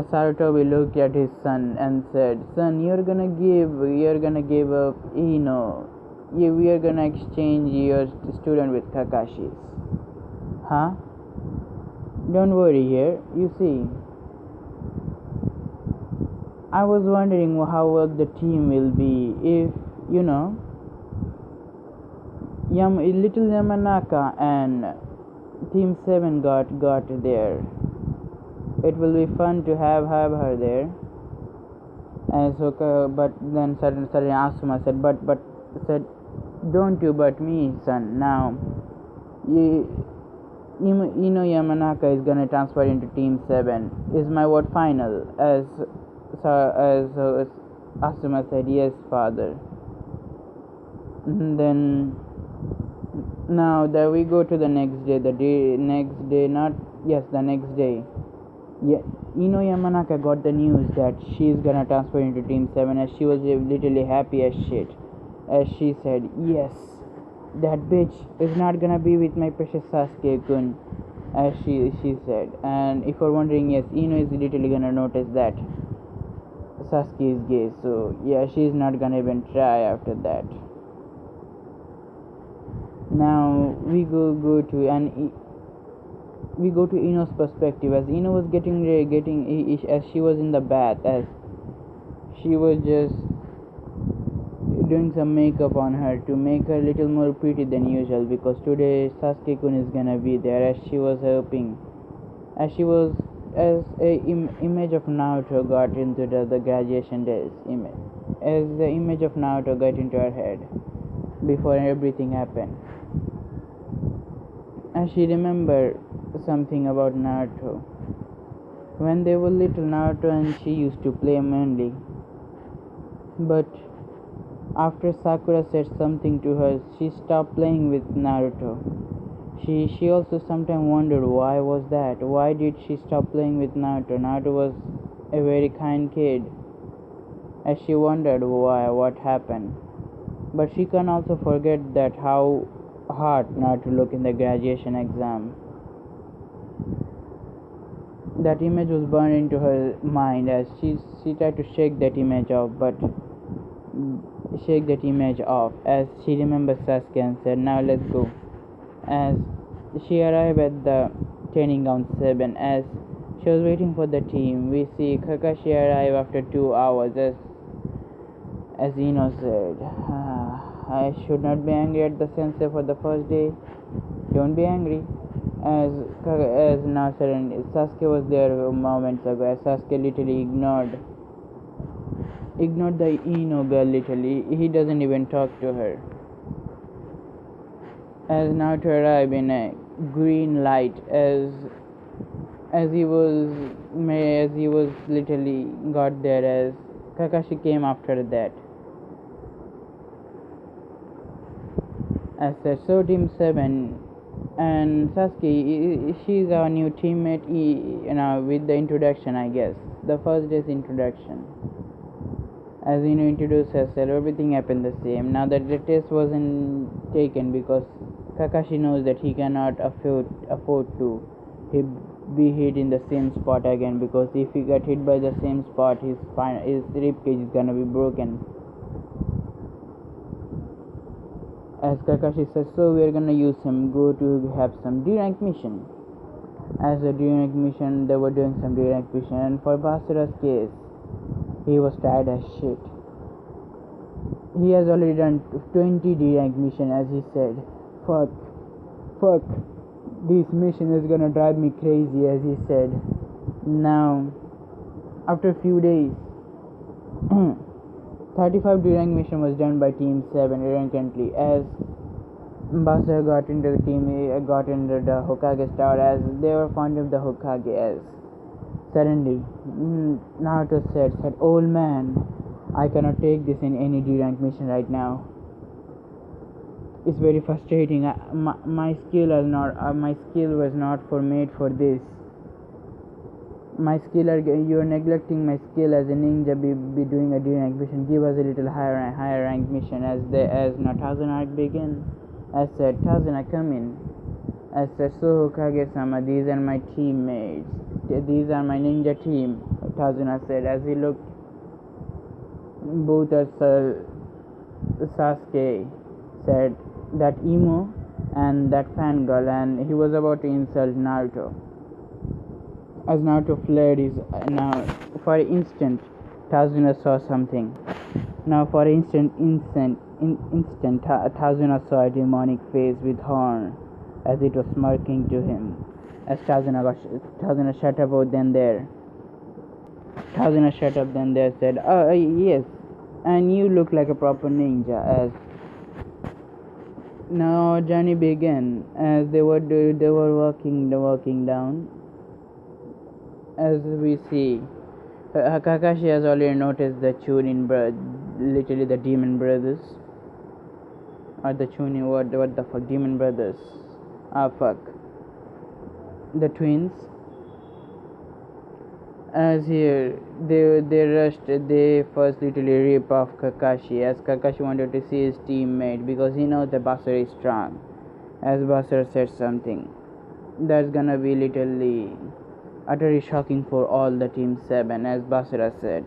Sarutobi looked at his son and said, son, you're gonna give up Ino. We are gonna exchange your student with Kakashi's. Huh? Don't worry here. You see, I was wondering how well the team will be if, little Yamanaka and Team 7 got there. It will be fun to have her there. And so, but then suddenly Asuma said, don't you but me, son. Now, Yamanaka is gonna transfer into Team 7. Is my word final? As Asuma said, yes, father. Then Now that we go to the next day, the next day. Yeah, Yamanaka got the news that she's gonna transfer into Team 7, as she was literally happy as shit. As she said, yes, that bitch is not gonna be with my precious Sasuke-kun, as she said. And if you're wondering, yes, Ino is literally gonna notice that Sasuke is gay, so yeah, she's not gonna even try after that. Now we go to Ino's perspective, as Ino was as she was in the bath, as she was just doing some makeup on her to make her a little more pretty than usual, because today Sasuke-kun is gonna be there, as she was hoping, as a image of Naruto got into the graduation days, as the image of Naruto got into her head before everything happened. And she remembered something about Naruto. When they were little, Naruto and she used to play mainly. But after Sakura said something to her, she stopped playing with Naruto. She also sometimes wondered why was that. Why did she stop playing with Naruto? Naruto was a very kind kid. As she wondered what happened. But she can also forget that how hard not to look in the graduation exam. That image was burned into her mind, as she tried to shake that image off, as she remembered Sasuke and said, now let's go. As she arrived at the training ground 7, as she was waiting for the team, we see Kakashi arrive after 2 hours, as Ino said, I should not be angry at the sensei for the first day. Don't be angry. As now suddenly Sasuke was there moments ago, as Sasuke literally ignored the Ino girl. Literally, he doesn't even talk to her. As now to arrive in a green light, as he was literally got there, as Kakashi came after that. As said, so Team 7 and Sasuke, she's our new teammate, with the introduction, I guess. The first day's introduction. As introduced herself, everything happened the same. Now that the test wasn't taken, because Kakashi knows that he cannot afford to be hit in the same spot again, because if he got hit by the same spot, his ribcage is gonna be broken. As Kakashi says, so we are gonna use him, go to have some D-rank mission. As a D-rank mission, they were doing some D-rank mission, and for Basura's case, he was tired as shit. He has already done 20 D-rank mission, as he said. Fuck, this mission is gonna drive me crazy, as he said. Now, after a few days, 35 D-rank mission was done by Team 7 recently, as Basura got into the Hokage's tower, as they were fond of the Hokage. As suddenly Naruto said, old man, I cannot take this in any D-rank mission right now. It's very frustrating. My skill was not made for this. You're neglecting my skill as a ninja. Be doing a D-rank mission. Give us a little higher rank mission. As now Thousand arc begin. As said, Thousand, come in. As said, so Hokage-sama, these are my teammates. These are my ninja team. Thousand said, as he looked both at Sasuke, said that emo and that fangirl, and he was about to insult Naruto. As Naruto flared his now for an instant, Tazuna saw something. Now for an instant, Tazuna saw a demonic face with horn, as it was smirking to him. As Tazuna shut up then there. Tazuna shut up then there, said, yes, and you look like a proper ninja. As now journey began, as they were walking down. As we see, Kakashi has already noticed the Chunin literally the demon brothers. or the Chunin, what the fuck, Demon Brothers. Ah, fuck. The twins. As here, they rushed. They first literally rip off Kakashi, as Kakashi wanted to see his teammate because he knows that Basura is strong. As Basura said something that's gonna be literally utterly shocking for all the Team 7, as Basura said.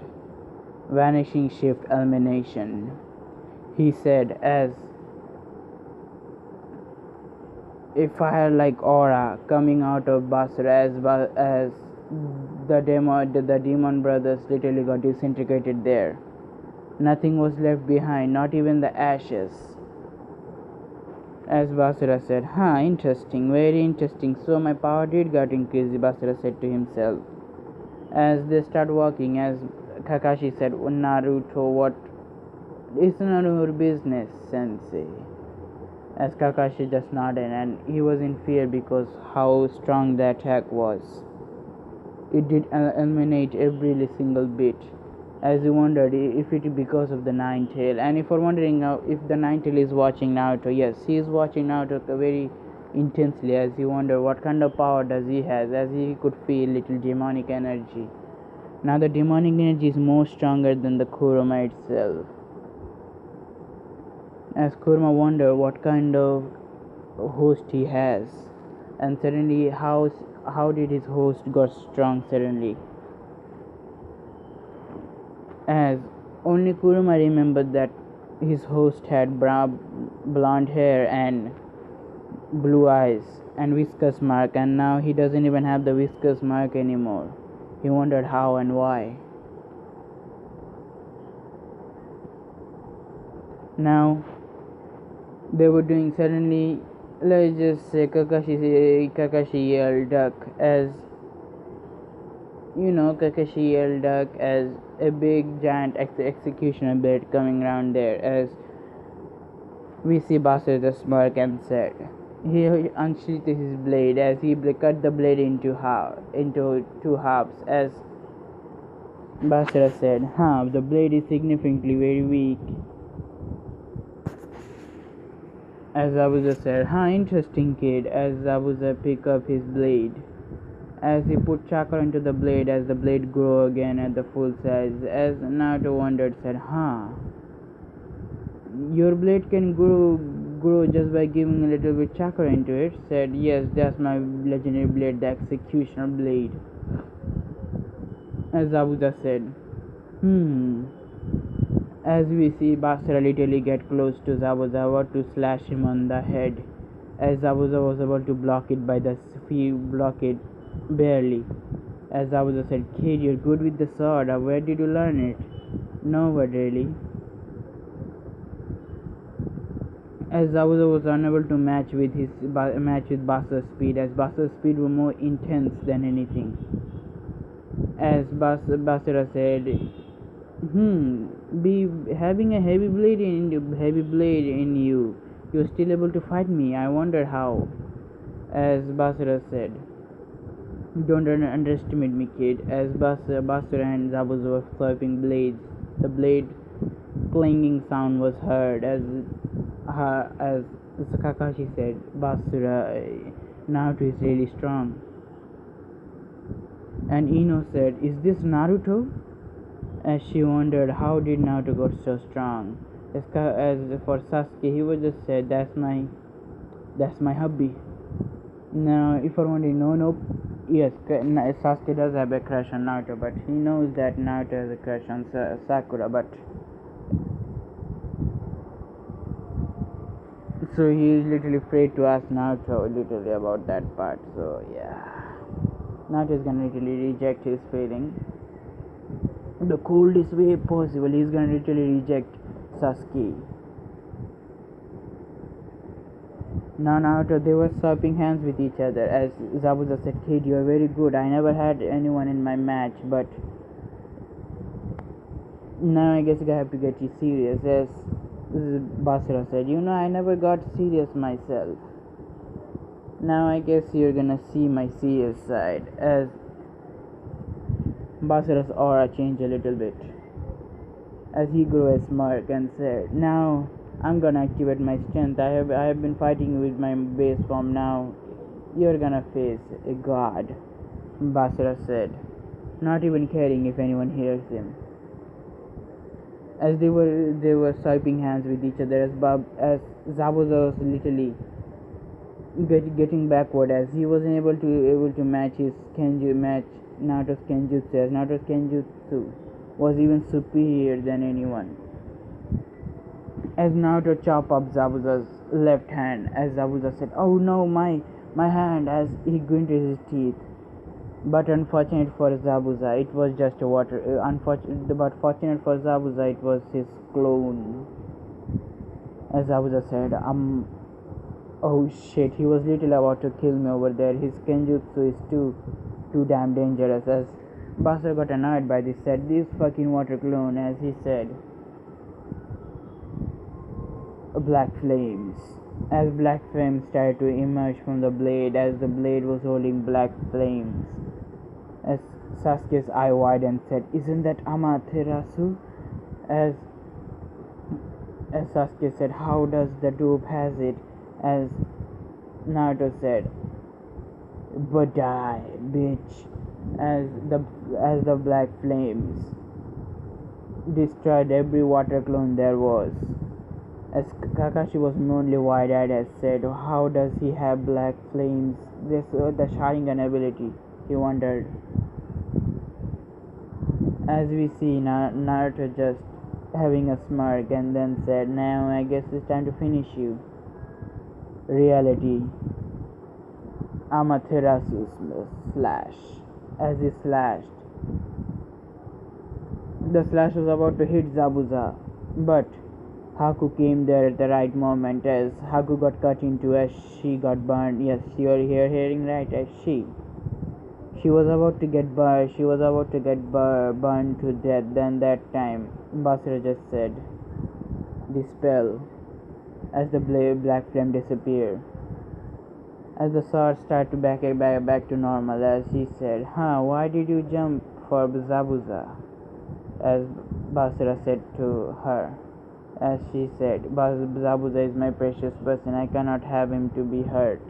Vanishing shift elimination. He said as a fire-like aura coming out of Basura as the demon brothers literally got disintegrated there. Nothing was left behind, not even the ashes. As Basura said, interesting, very interesting. So my power did got increased, Basura said to himself. As they start walking, as Kakashi said, Naruto, what is none of your business, sensei? As Kakashi just nodded, and he was in fear because how strong the attack was. It did eliminate every single bit. As he wondered if it is because of the Nine Tail, and if you're wondering if the Nine Tail is watching Naruto, yes, he is watching Naruto very intensely. As he wondered what kind of power does he has, as he could feel little demonic energy. Now the demonic energy is more stronger than the Kurama itself. As Kurama wondered what kind of host he has, and suddenly how did his host got strong suddenly? As only Kurama remembered that his host had blonde hair and blue eyes and whiskers mark, and now he doesn't even have the whiskers mark anymore. He wondered how and why. Now they were doing suddenly, let's just say Kakashi yelled duck, as Kakashi yelled duck, as a big giant executioner blade coming around there, as we see Basura just smirk and said he unsheathed his blade, as he cut the blade into two halves, as Basura said, the blade is significantly very weak. As Zabuza said, interesting kid, as Zabuza picked up his blade. As he put chakra into the blade, as the blade grew again at the full size, as Naruto wondered, said, your blade can grow just by giving a little bit chakra into it. Said, yes, that's my legendary blade, the executioner blade. As Zabuza said, As we see Basura literally get close to Zabuza, about to slash him on the head, as Zabuza was about to block it barely. As Zabuza said, kid, you're good with the sword, where did you learn it? Nowhere really. As Zabuza was unable to match with Basura's speed, as Basura's speed was more intense than anything. As Basura said, be having a heavy blade in you, you're still able to fight me. I wonder how. As Basura said, don't underestimate me, kid. As Basura and Zabuza were swiping blades, the blade clanging sound was heard. As Kakashi said, Basura, Naruto is really strong. And Ino said, is this Naruto? As she wondered how did Naruto got so strong. As for Sasuke, he would just said, that's my hubby. Now if you're wondering, nope, yes, Sasuke does have a crush on Naruto, but he knows that Naruto has a crush on Sakura, but so he is literally afraid to ask Naruto literally about that part. So yeah, Naruto is gonna literally reject his feeling the coldest way possible. He's gonna literally reject Sasuke. Now Naruto, they were swapping hands with each other, as Zabuza said, kid, you are very good. I never had anyone in my match, but now I guess I have to get you serious. As Basura said, I never got serious myself. Now I guess you're gonna see my serious side. As Basura's aura changed a little bit, as he grew a smirk and said, now I'm gonna activate my strength. I have been fighting with my base form now. You're gonna face a god, Basura said, not even caring if anyone hears him. As they were swiping hands with each other, as Zabuza was literally getting backward, as he was able to match Naruto's Kenjutsu, as Naruto's Kenjutsu was even superior than anyone. As Naruto chopped up Zabuza's left hand, as Zabuza said, "Oh no, my hand!" as he gritted his teeth. But unfortunate for Zabuza, it was just a water. But fortunate for Zabuza, it was his clone. As Zabuza said, oh shit, he was literally about to kill me over there. His Kenjutsu is too damn dangerous." As Basura got annoyed by this, said, "This fucking water clone," as he said, black flames. As black flames started to emerge from the blade, as the blade was holding black flames. As Sasuke's eye widened, said, "Isn't that Amaterasu?" As Sasuke said, "How does the dope has it?" As Naruto said, "But die, bitch." As the black flames destroyed every water clone there was. As Kakashi was only wide-eyed, as said, "How does he have black flames? This the Sharingan ability," he wondered. As we see Naruto just having a smirk, and then said, "Now I guess it's time to finish you." Reality. Amaterasu's slash. As he slashed, the slash was about to hit Zabuza, but Haku came there at the right moment, as Haku got cut into, as she got burned. Yes, you are here hearing right, as she was about to get burned. She was about to get burned to death. Then that time, Basura just said, "Dispel," as the black flame disappeared. As the sword started to back to normal, as he said, "Huh, why did you jump for Zabuza?" As Basura said to her. As she said, "Zabuza is my precious person. I cannot have him to be hurt."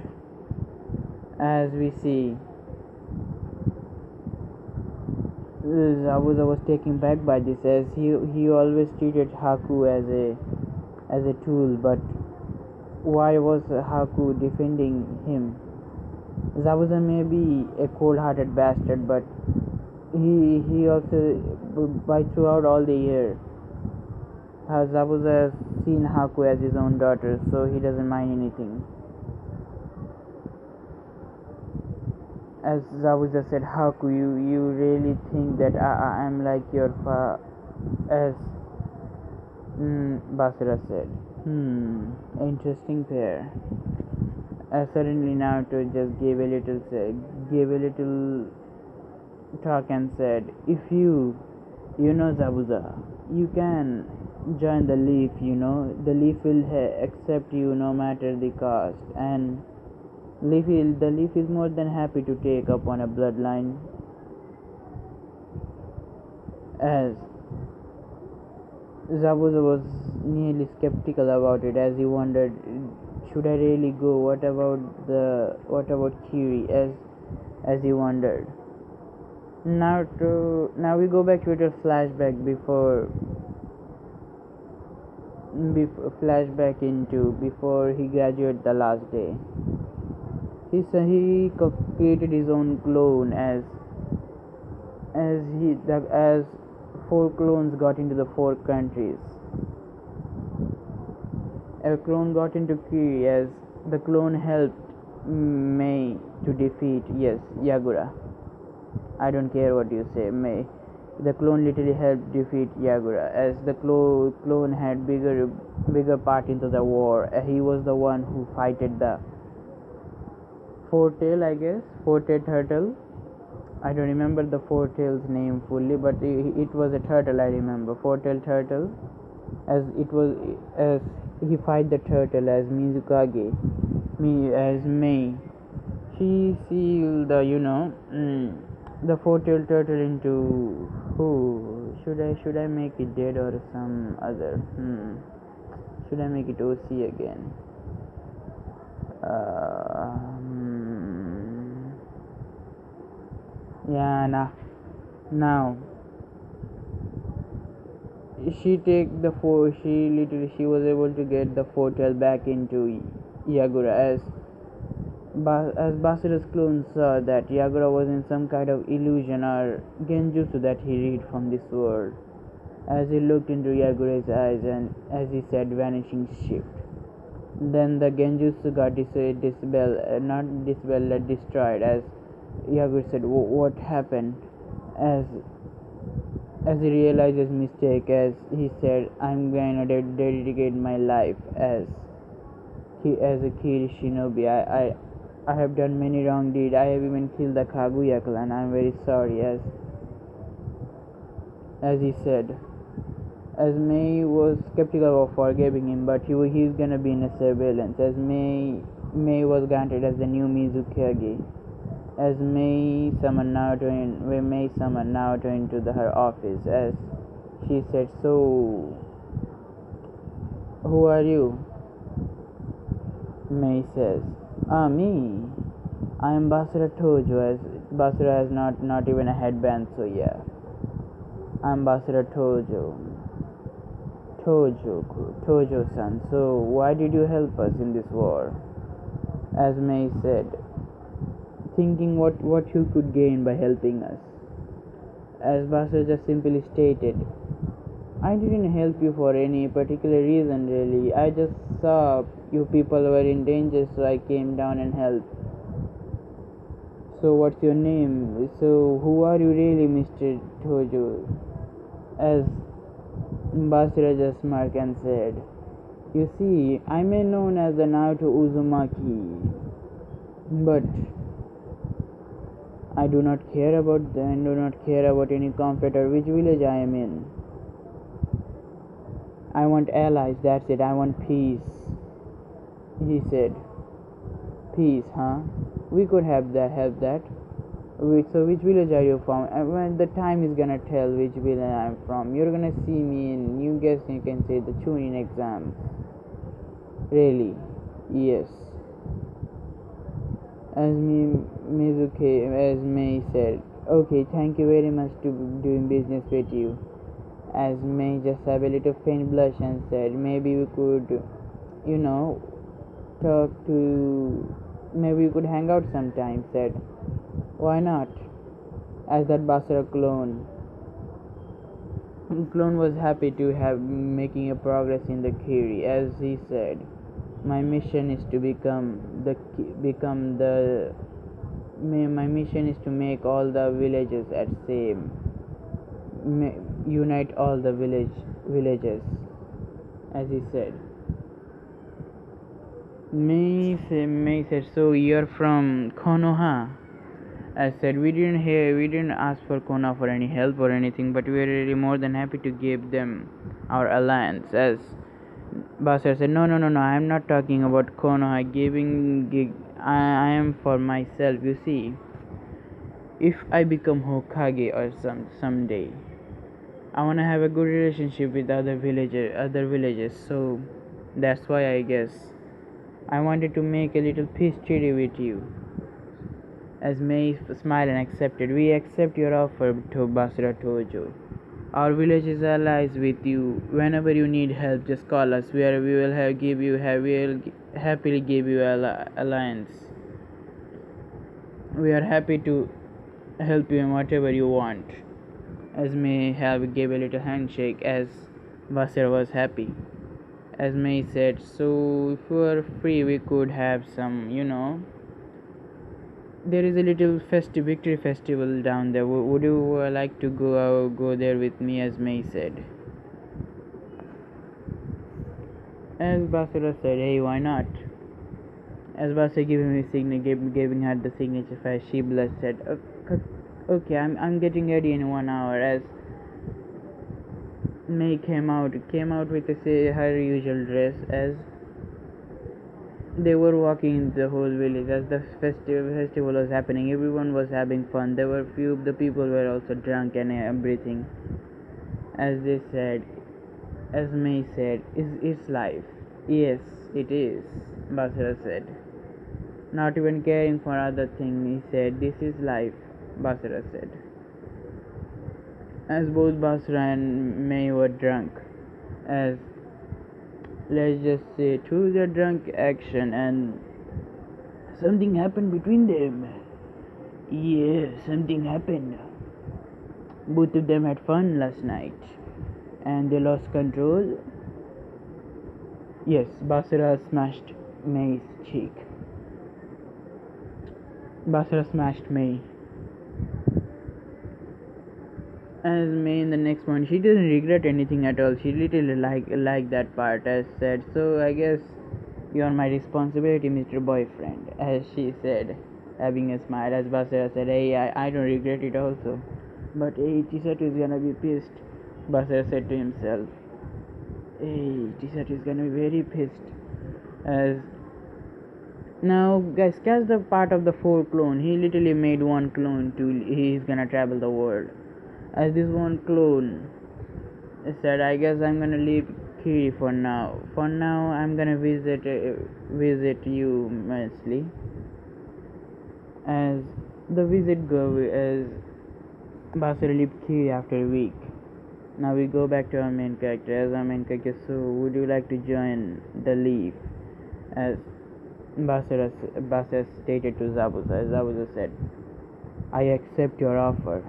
As we see, Zabuza was taken back by this, as he always treated Haku as a tool. But why was Haku defending him? Zabuza may be a cold-hearted bastard, but he also, by throughout all the year, Zabuza has seen Haku as his own daughter, so he doesn't mind anything. As Zabuza said, "Haku, you really think that I'm like your father?" As Basura said, interesting pair. As suddenly Naruto just gave a little talk and said, "If you know Zabuza, you can join the Leaf. The Leaf will accept you no matter the cost, and the Leaf is more than happy to take up on a bloodline." As Zabuza was nearly skeptical about it, as he wondered, should I really go? What about Kiri? As he wondered. Now we go back to a flashback before he graduated the last day. He created his own clone, as 4 clones got into the 4 countries. A clone got into Kiri, as the clone helped Mei to defeat Yagura. I don't care what you say, Mei. The clone literally helped defeat Yagura, as the clone had bigger part into the war. He was the one who fighted the four-tailed turtle. I don't remember the four-tail's name fully, but it was a turtle. I remember four-tailed turtle, as he fight the turtle as Mizukage. As Mei, she sealed the four-tailed turtle into who? Should I make it dead or some other? Should I make it OC again? Yeah, now she take the she was able to get the portal back into Yagura as Basura's clone saw that Yagura was in some kind of illusion or genjutsu that he read from this world. As he looked into Yagura's eyes and as he said vanishing shift. Then the genjutsu got destroyed as Yagura said what happened as he realized his mistake as he said I'm gonna dedicate my life as a kid shinobi. I have done many wrong deeds. I have even killed the Kaguya clan. I'm very sorry as he said. As Mei was skeptical of forgiving him, but he's gonna be in a surveillance. As Mei was granted as the new Mizukage. As Mei summoned Naruto into her office. As she said, "So, who are you?" Mei says, me. I am Basura Tojo." As Basura has not even a headband, so yeah. I'm Basura Tojo-san. So why did you help us in this war? As Mei said, thinking what you could gain by helping us. As Basura just simply stated, I didn't help you for any particular reason really. I just saw you people were in danger, so I came down and helped. So what's your name? So who are you really, Mr. Tojo? As Basura just smirked and said, you see, I may known as the Naruto Uzumaki, but I do not care about any conflict or which village I am in. I want allies, that's it. I want peace. He said, peace, huh? We could help that. So which village are you from? When the time is gonna tell which village I'm from. You're gonna see me in, you can say the Chunin exams. Really? Yes. As Mei said, okay, thank you very much to doing business with you. As Mei just have a little faint blush and said, maybe we could, maybe we could hang out sometime. Said, why not? As that Basura clone was happy to have making a progress in the Kiri. As he said, my mission is to my mission is to make all the villages at same, unite all the villages. As he said, Mei said, so you're from Konoha? I said, we didn't ask for Konoha for any help or anything, but we are really more than happy to give them our alliance. As Basura said, no, I am not talking about Konoha I am for myself. You see, if I become Hokage or someday, I wanna have a good relationship with other villages. So that's why I guess I wanted to make a little peace treaty with you. As Mei smiled and accepted, we accept your offer to Basura Tojo. Our village is allies with you. Whenever you need help, just call us. We will happily give you alliance. We are happy to help you in whatever you want. As Mei gave a little handshake as Basura was happy. As Mei said, so if you are free, we could have some, there is a little victory festival down there. Would you like to go there with me? As Mei said. As Basura said, hey, why not? As Basura giving her the signature fast, she blushed, said, okay, I'm getting ready in 1 hour. As Mei came out with her usual dress. As they were walking in the whole village as the festival was happening. Everyone was having fun. There were few of the people were also drunk and everything. As Mei said, it's life. Yes, it is, Basura said. Not even caring for other thing, he said. This is life, Basura said. As both Basura and May were drunk, as let's just say two were drunk action and something happened between them. Yeah, something happened. Both of them had fun last night and they lost control. Yes, Basura smashed May's cheek. Basura smashed May. As May in the next one, she doesn't regret anything at all. She literally like that part. As said, so I guess you're my responsibility, Mr. Boyfriend. As she said, having a smile. As Basura said, hey, I don't regret it also. But hey, Chisato is gonna be pissed. Basura said to himself. Hey, Chisato is gonna be very pissed. As now, guys, catch the part of the four clone. He literally made one clone to he's gonna travel the world. As this one clone said, I guess I'm gonna leave Kiri for now. For now, I'm gonna visit you mostly. As the visit go, as Basura leave Kiri after a week. Now we go back to our main character. As our main character, so would you like to join the leave? As Basura stated to Zabuza. Zabuza said, I accept your offer.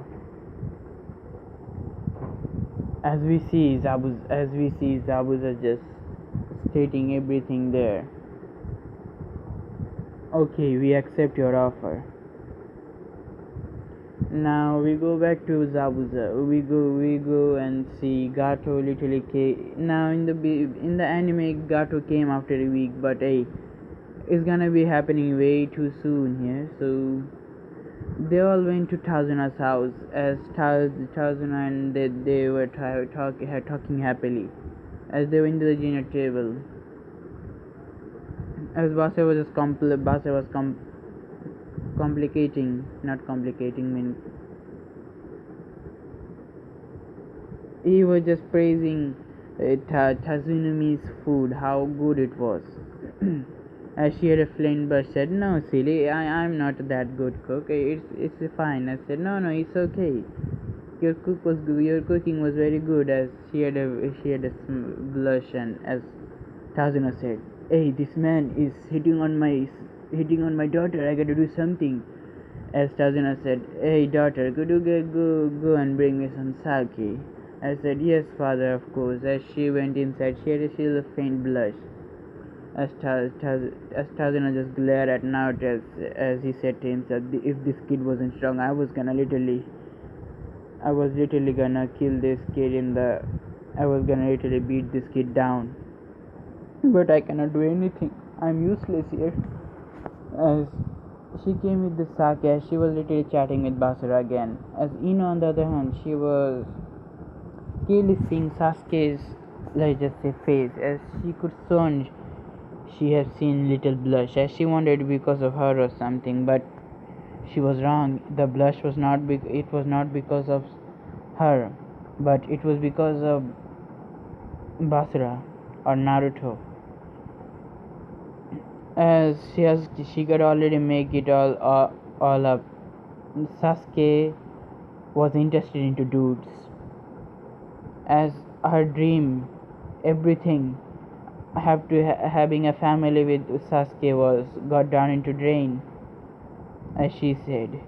As we see Zabuza just stating everything there. Okay, we accept your offer. Now we go back to Zabuza. We go and see Gato literally came. Now in the anime, Gato came after a week, but hey, it's gonna be happening way too soon here. So they all went to Tazuna's house. As Tazuna and they were talking happily as they went to the dinner table. As Basura was just complicating, not complicating, mean he was just praising Tazunomi's food, how good it was. As she had a flame but said, no silly, I'm not that good cook, it's fine. I said, no, it's okay, your cooking was very good. As she had a blush. And as Tazuna said, hey, this man is hitting on my daughter, I gotta do something. As Tazuna said, hey daughter, could you go and bring me some sake? I said, yes father, of course. As she went inside, she had a faint blush. As Tazuna just glared at Naruto as he said to himself, if this kid wasn't strong, I was literally gonna kill this kid I was gonna literally beat this kid down. But I cannot do anything. I'm useless here. As she came with the sake, as she was literally chatting with Basura again. As Ino on the other hand, she was clearly seeing Sasuke's, let's just say, face. As she could songe, she had seen little blush. As she wondered because of her or something, but she was wrong. The blush was not because of her, but it was because of Basura or Naruto. As she could already make it all up. Sasuke was interested into dudes. As her dream, everything having a family with Sasuke was got down into drain. As she said,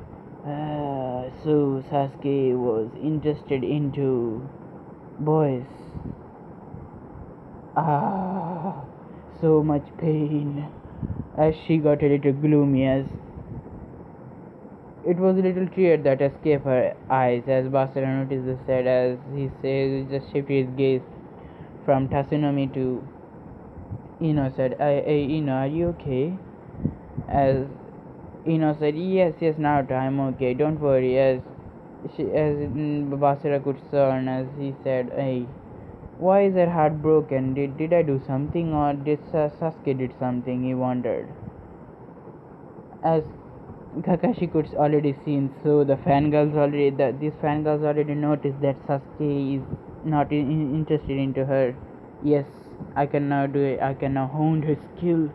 so Sasuke was interested into boys. So much pain. As she got a little gloomy, as it was a little tear that escaped her eyes. As Basura noticed the said, as he says, just shifted his gaze from Tasunomi to Ino. Said, hey Ino, are you okay? As Ino said, yes Naruto, I'm okay, don't worry. As Basura could turn, as he said, hey, why is her heart broken? Did I do something, or did Sasuke did something? He wondered. As Kakashi could already seen, so these fangirls already noticed that Sasuke is not interested into her. Yes, I can now do it. I can now hone her skill.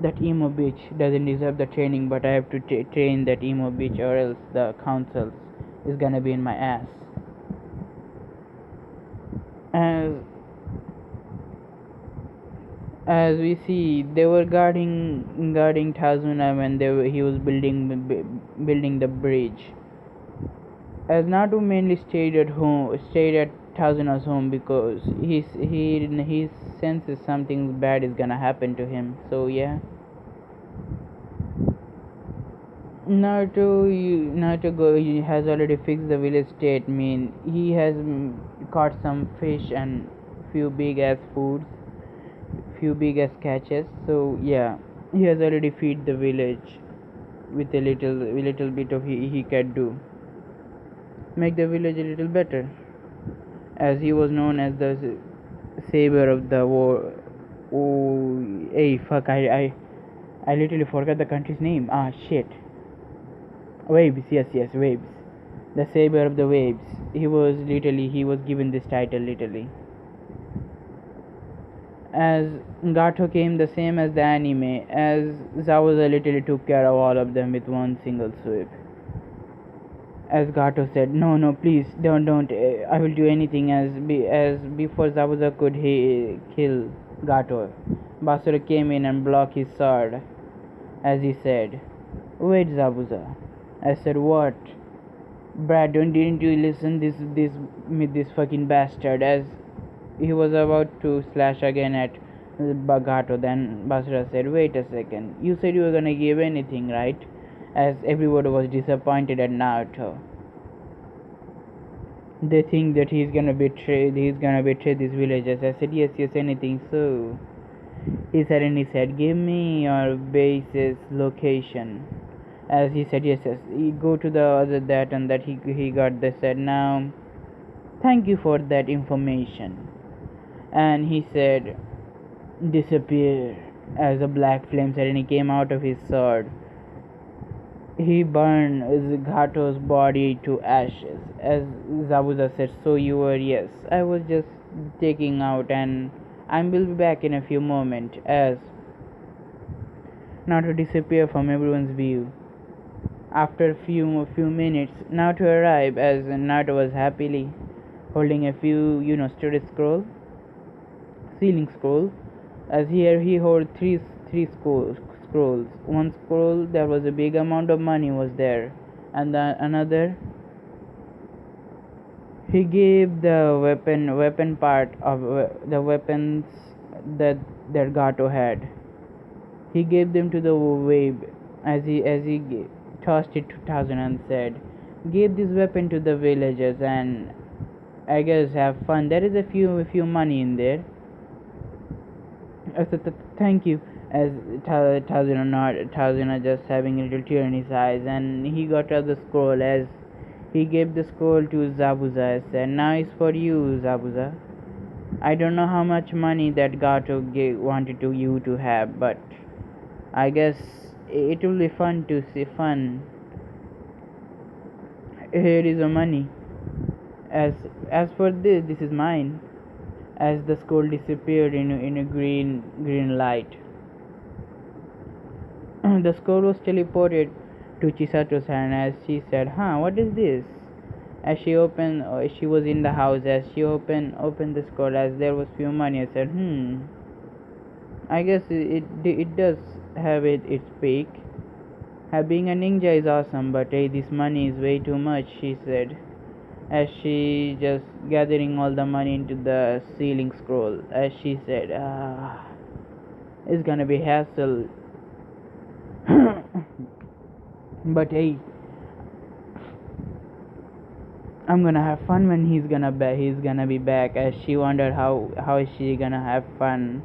That emo bitch doesn't deserve the training, but I have to train that emo bitch, or else the council is gonna be in my ass. As as we see, they were guarding Tazuna when he was building the bridge. As Natu mainly stayed at Tazuna's home because he senses something bad is gonna happen to him. So yeah, he has already fixed the village state. Mean he has caught some fish and few big ass foods, few big ass catches. So yeah, he has already feed the village with a little bit of he can do, make the village a little better, as he was known as the savior of the war. Oh, hey, fuck! I literally forgot the country's name. Ah, shit. Waves, yes, Waves. The savior of the waves. He was given this title literally. As Gato came the same as the anime, as Zabuza literally took care of all of them with one single sweep. As Gato said, no, please, don't. I will do anything. As before Zabuza could kill Gato, Basura came in and blocked his sword. As he said, "Wait, Zabuza." I said, "What?" "Brad, didn't you listen? This fucking bastard." As he was about to slash again at Gato, then Basura said, "Wait a second. You said you were gonna give anything, right?" As everybody was disappointed at Naruto. They think that he's gonna betray these villagers. I said, yes, anything. So he said, "Give me your base's location." As he said, yes, he go to the other that and that he got. They said, "Now thank you for that information." And he said, "Disappear." As a black flame suddenly came out of his sword, he burned Gato's body to ashes. As Zabuza said, "So you were?" "Yes, I was just taking out, and I will be back in a few moments." As Naruto disappeared from everyone's view. After a few minutes, Naruto arrived. As Naruto was happily holding a few ceiling scroll. As here he held three scrolls. One scroll, there was a big amount of money was there, and another, he gave the weapon part of the weapons that Gato had. He gave them to the wave. As he tossed it to Tazun and said, "Give this weapon to the villagers and I guess have fun. There is a few money in there." I said, "Thank you." As Tazuna just having a little tear in his eyes, and he got out the scroll. As he gave the scroll to Zabuza and said, "Now it's for you, Zabuza. I don't know how much money that Gato wanted you to have, but I guess it will be fun to see fun. Here is the money. As for this is mine." As the scroll disappeared in a green light, the scroll was teleported to Chisato's hand. As she said, "Huh, what is this?" As she was in the house. As she opened the scroll, as there was few money. I said, I guess it does have its peak. Being a ninja is awesome, but hey, this money is way too much," she said, as she just gathering all the money into the ceiling scroll. As she said, it's gonna be hassle. But hey, I'm gonna have fun when he's gonna be back. As she wondered how is she gonna have fun.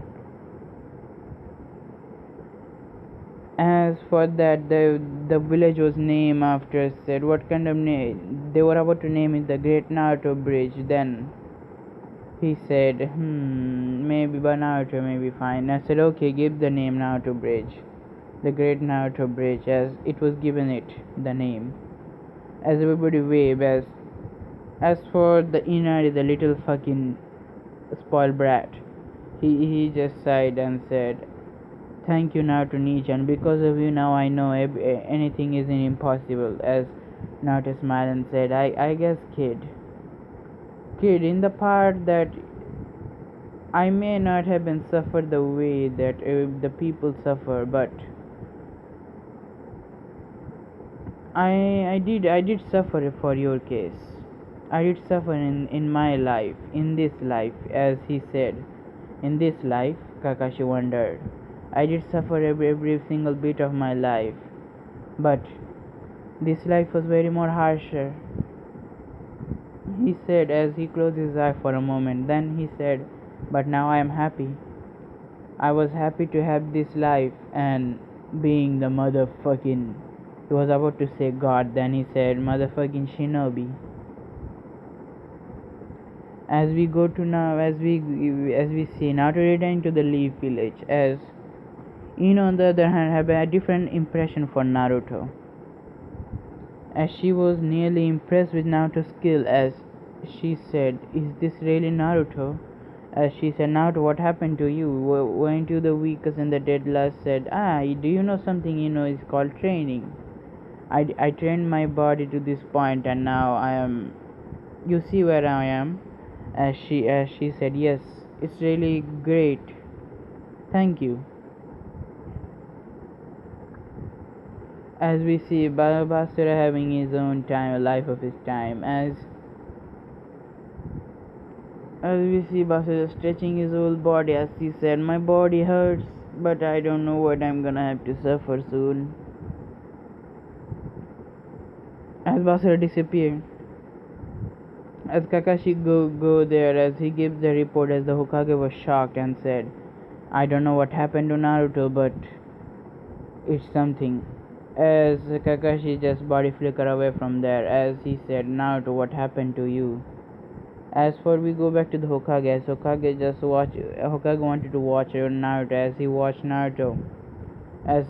As for that, the village was named after, said what kind of name they were about to name it, the Great Naruto Bridge. Then he said, maybe by Naruto may be fine. I said, okay, give the name Naruto Bridge, the Great Naruto Bridge, as it was given it the name. As everybody waved. As for the Inari, the little fucking spoiled brat, He just sighed and said, "Thank you Naruto Nichan. Because of you now I know anything isn't impossible." As Naruto smiled and said, I guess kid, in the part that I may not have been suffered the way that the people suffer, but I did suffer for your case. I did suffer in my life, in this life, as he said. In this life, Kakashi wondered. I did suffer every single bit of my life, but this life was very more harsher. He said as he closed his eye for a moment. Then he said, "But now I am happy. I was happy to have this life and being the motherfucking." He was about to say God, then he said, "Motherfucking shinobi." As we go to now, as we see Naruto returning to the Leaf Village, as Ino on the other hand had a different impression for Naruto, as she was nearly impressed with Naruto's skill. As she said, "Is this really Naruto?" As she said, "Naruto, what happened to you? Weren't you the weakest?" And the dead last said, "Do you know something is called training? I trained my body to this point and now I am, you see where I am." As she said, "Yes, it's really great. Thank you." As we see Basura having his own time, a life of his time, as we see Basura stretching his whole body, as he said, "My body hurts, but I don't know what I'm gonna have to suffer soon." As Basura disappeared, as Kakashi go there, as he gives the report, as the Hokage was shocked and said, "I don't know what happened to Naruto, but it's something." As Kakashi just body flicker away from there, as he said, "Naruto, what happened to you?" As for we go back to the Hokage, as Hokage wanted to watch Naruto, as he watched Naruto, as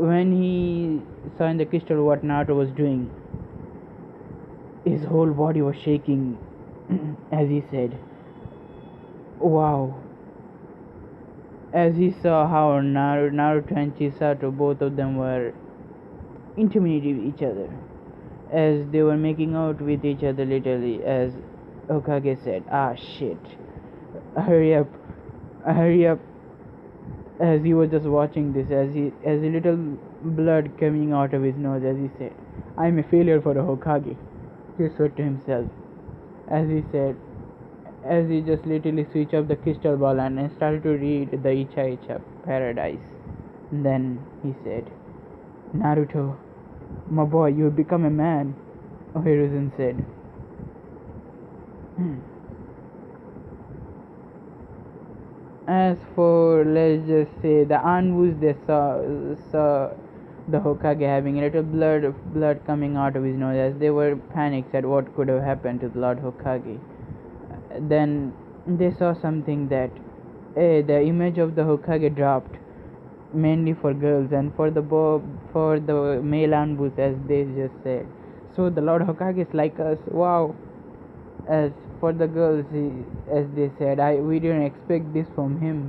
when he saw in the crystal what Naruto was doing, his whole body was shaking. As he said, "Wow." As he saw how Naruto and Chisato, both of them were intimidating each other, as they were making out with each other literally, as Hokage said, "Ah shit, hurry up, hurry up." As he was just watching this, as a little blood coming out of his nose, as he said, "I'm a failure for a Hokage." He swore to himself, as he said, as he just literally switched off the crystal ball and started to read the Icha Icha Paradise. Then he said, "Naruto, my boy, you have become a man," Hiruzen said. As for, let's just say, the Anbus, they saw the Hokage having a little blood coming out of his nose, as they were panicked at what could have happened to the Lord Hokage. Then they saw something that the image of the Hokage dropped, mainly for girls and for the male Anbus, as they just said. "So the Lord Hokage is like us, wow." As for the girls, as they said, we didn't expect this from him.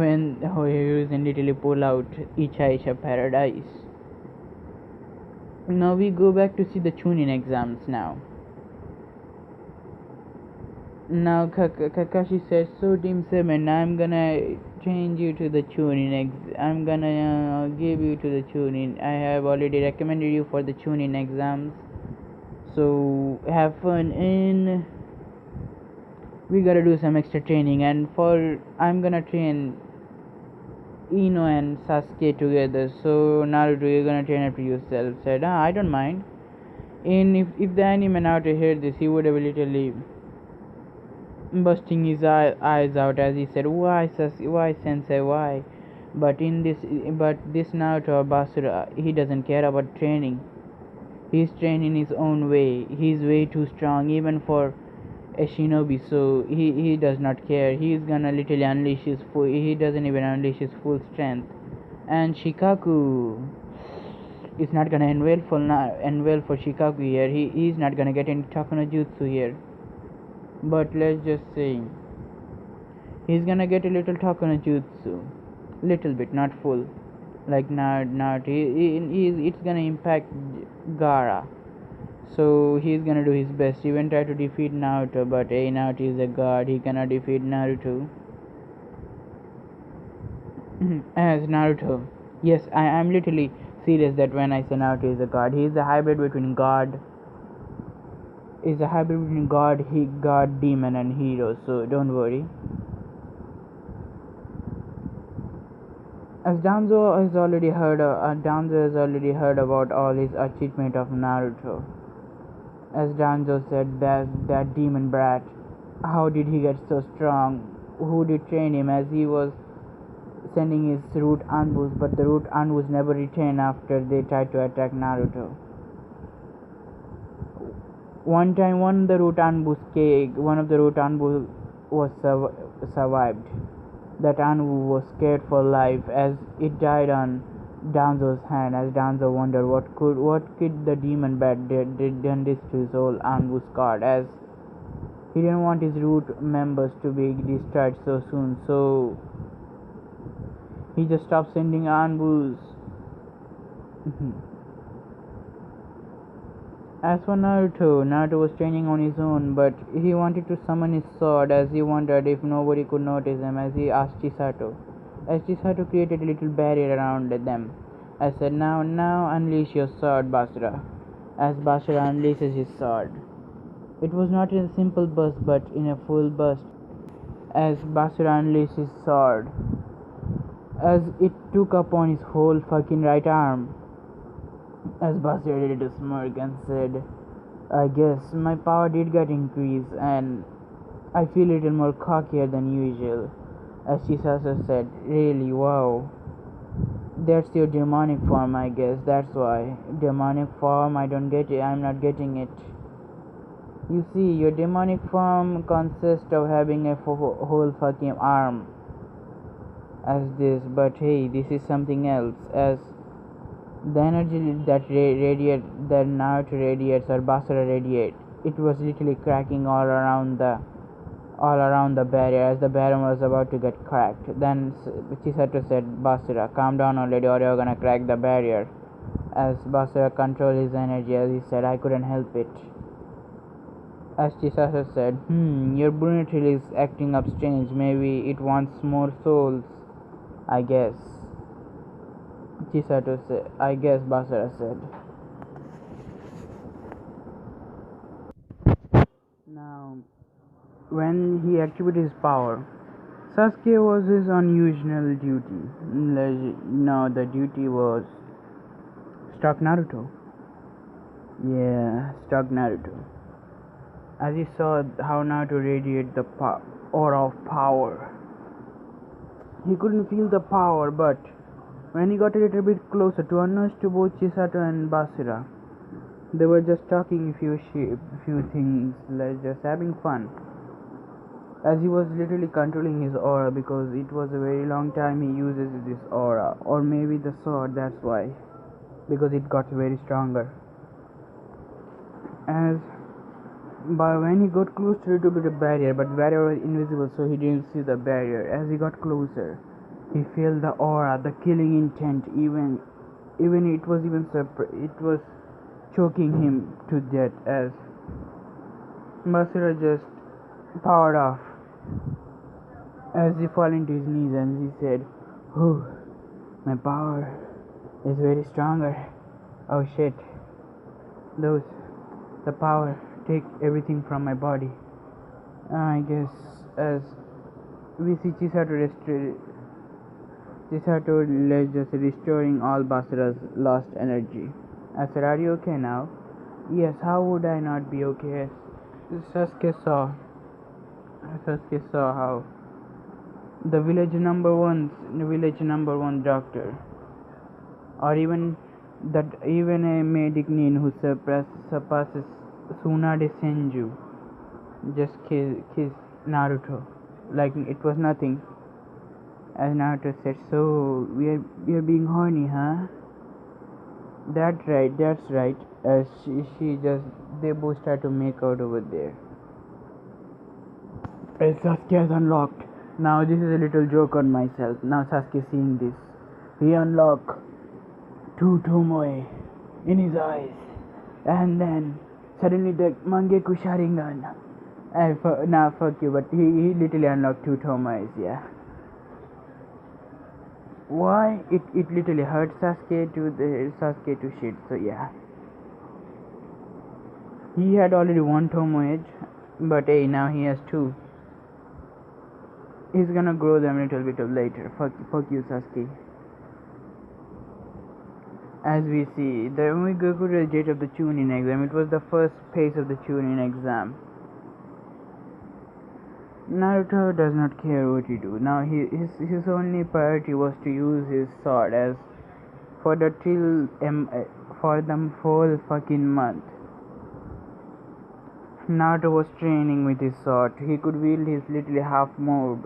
When Hiruzen literally pull out Icha Icha Paradise. Now we go back to see the Chunin exams now. Now Kakashi said, "So Team 7, I'm gonna change you to the Chunin I'm gonna give you to the Chunin. I have already recommended you for the Chunin exams. So have fun, and we gotta do some extra training, and I'm gonna train Ino and Sasuke together. So Naruto, you're gonna train after yourself." Said, "I don't mind." And if the anime Naruto heard this, he would have literally busting his eyes out, as he said, "Why Sasuke, why Sensei, why?" But this Naruto Basura, he doesn't care about training. He's trained in his own way. He's way too strong even for a shinobi, so he does not care. He's gonna literally unleash his full. He doesn't even unleash his full strength. And Shikaku, it's not gonna end well for Shikaku here. He's not gonna get any Takono Jutsu here. But let's just say he's gonna get a little Takana Jutsu. Little bit, not full. Like not it's gonna impact Gara. So he's gonna do his best. He even try to defeat Naruto, but hey, Naruto is a god. He cannot defeat Naruto. As Naruto, yes, I am literally serious that when I say Naruto is a god, he is a hybrid between god, god, demon, and hero. So don't worry. As Danzo has already heard about all his achievement of Naruto. As Danzo said, that demon brat, how did he get so strong? Who did train him? As he was sending his root Anbus, but the root Anbus never returned after they tried to attack Naruto. One time, one of the root Anbus was survived. That Anbu was scared for life as it died on Danzo's hand. As Danzo wondered what could the demon bat did done this to his whole Anbu's card, as he didn't want his root members to be destroyed so soon. So he just stopped sending Anbus. As for Naruto was training on his own, but he wanted to summon his sword as he wondered if nobody could notice him, as he asked Chisato. As Chisato created a little barrier around them. I said, now unleash your sword, Basura. As Basura unleashes his sword. It was not in a simple burst, but in a full burst. As Basura unleashed his sword. As it took upon his whole fucking right arm. As Basura did a smirk and said, I guess my power did get increased and I feel a little more cockier than usual. As Chisato said, really, wow. That's your demonic form, I guess, that's why. Demonic form, I don't get it, I'm not getting it. You see, your demonic form consists of having a whole fucking arm as this, but hey, this is something else. As the energy that Naruto radiates or Basura radiates, it was literally cracking all around the barrier as the barrier was about to get cracked. Then Chisato said, Basura, calm down already or you're gonna crack the barrier. As Basura controlled his energy, as he said, I couldn't help it. As Chisato said, your brunette is acting up strange, maybe it wants more souls, I guess. Chisato said, I guess, Basura said. Now, when he activated his power, Sasuke was his unusual duty. Now the duty was stalk Naruto. Yeah, stalk Naruto. As he saw how Naruto radiated the aura of power, he couldn't feel the power, but when he got a little bit closer to unleash to both Chisato and Basura, they were just talking a few things, like just having fun. As he was literally controlling his aura because it was a very long time he uses this aura, or maybe the sword, that's why, because it got very stronger. As but when he got close to the barrier, but the barrier was invisible, so he didn't see the barrier. As he got closer, he felt the aura, the killing intent. Even it was choking him to death. As Basura just powered off. As he fell into his knees, and he said, "Oh, my power is very stronger. Oh shit, the power." Take everything from my body. I guess as we see Chisato just restoring all Basura's lost energy. I said, are you okay now? Yes, how would I not be okay? Sasuke saw how the village number one doctor, or even a medic nin who surpasses Tsunade Senju just kissed Naruto like it was nothing. As Naruto said, so we are being horny, huh? That's right. As they both start to make out over there. As Sasuke has unlocked. Now this is a little joke on myself. Now Sasuke seeing this. He unlocked two Tomoe in his eyes. And then suddenly the Mangeku Sharingan. Nah, fuck you, but he literally unlocked two Tomoes, yeah. Why? It literally hurt Sasuke to shit, so yeah. He had already one Tomoe, but hey, now he has two. He's gonna grow them a little bit of later. Fuck you, Sasuke. As we see, when we go to the date of the Chunin exam, it was the first phase of the Chunin exam. Naruto does not care what he do. Now his only priority was to use his sword as for the for the whole fucking month. Naruto was training with his sword. He could wield his literally half mode,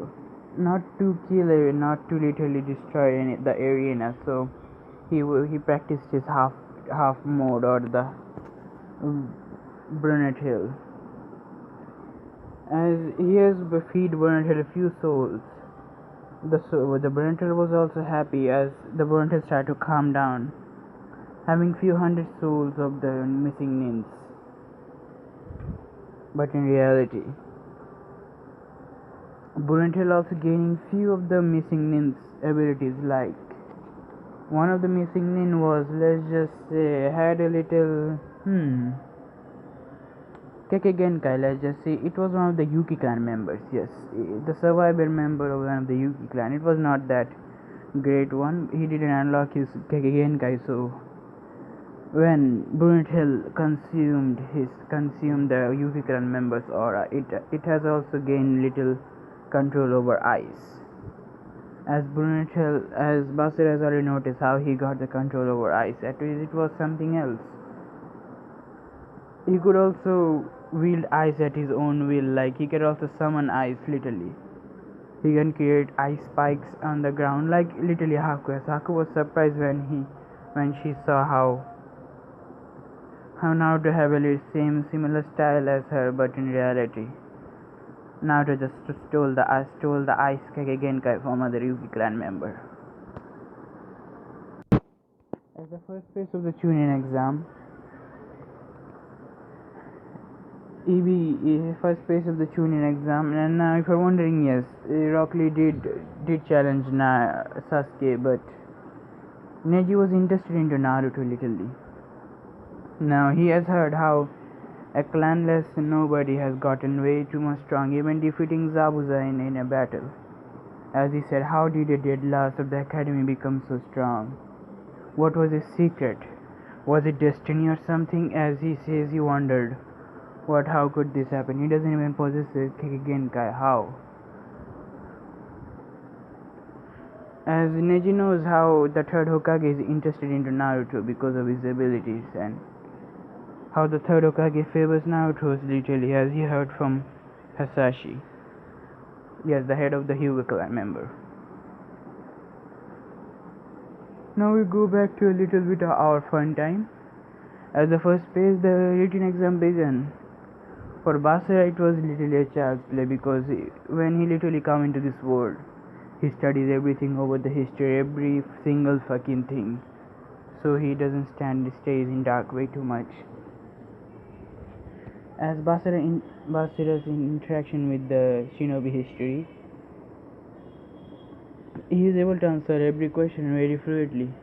not to kill or not to literally destroy the arena. So he practiced his half mode or the Brunette Hill. As he has feed Brunette Hill a few souls. The Brunette Hill was also happy as the Brunette Hill started to calm down, having few hundred souls of the missing nins. But in reality, Brunette Hill also gaining few of the missing nins abilities, like one of the missing nin was, let's just say, had a little Keke Genkai, let's just say it was one of the Yuki clan members, yes, the survivor member of one of the Yuki clan. It was not that great one, he didn't unlock his Keke Genkai, so when Brunette Hill consumed the Yuki clan members' aura, it has also gained little control over ice. As Brunette Hill, as Basura has already noticed how he got the control over ice, at least it was something else. He could also wield ice at his own will, like he can also summon ice literally. He can create ice spikes on the ground, like literally Haku. Haku was surprised when she saw how Naruto have a similar style as her, but in reality, Naruto just stole the ice Kage Genkai from other Yuki clan member. As the first phase of the Chunin exam, first phase of the Chunin exam, and now if you're wondering, yes, Rock Lee did challenge Sasuke, but Neji was interested into Naruto literally. Now he has heard how a clanless nobody has gotten way too much strong, even defeating Zabuza in a battle. As he said, how did a dead last of the academy become so strong? What was his secret? Was it destiny or something? As he says, he wondered, how could this happen? He doesn't even possess a Genkai. How? As Neji knows how the third Hokage is interested into Naruto because of his abilities, and how the third Hokage favors Naruto's literally, as he heard from Hasashi. Yes, the head of the Hyuga clan member. Now we go back to a little bit of our fun time. As the first phase, the written exam began. For Basara, it was literally a child's play because when he literally come into this world, he studies everything over the history, every single fucking thing. So he stays in dark way too much. As Basara's interaction with the shinobi history, he is able to answer every question very fluidly.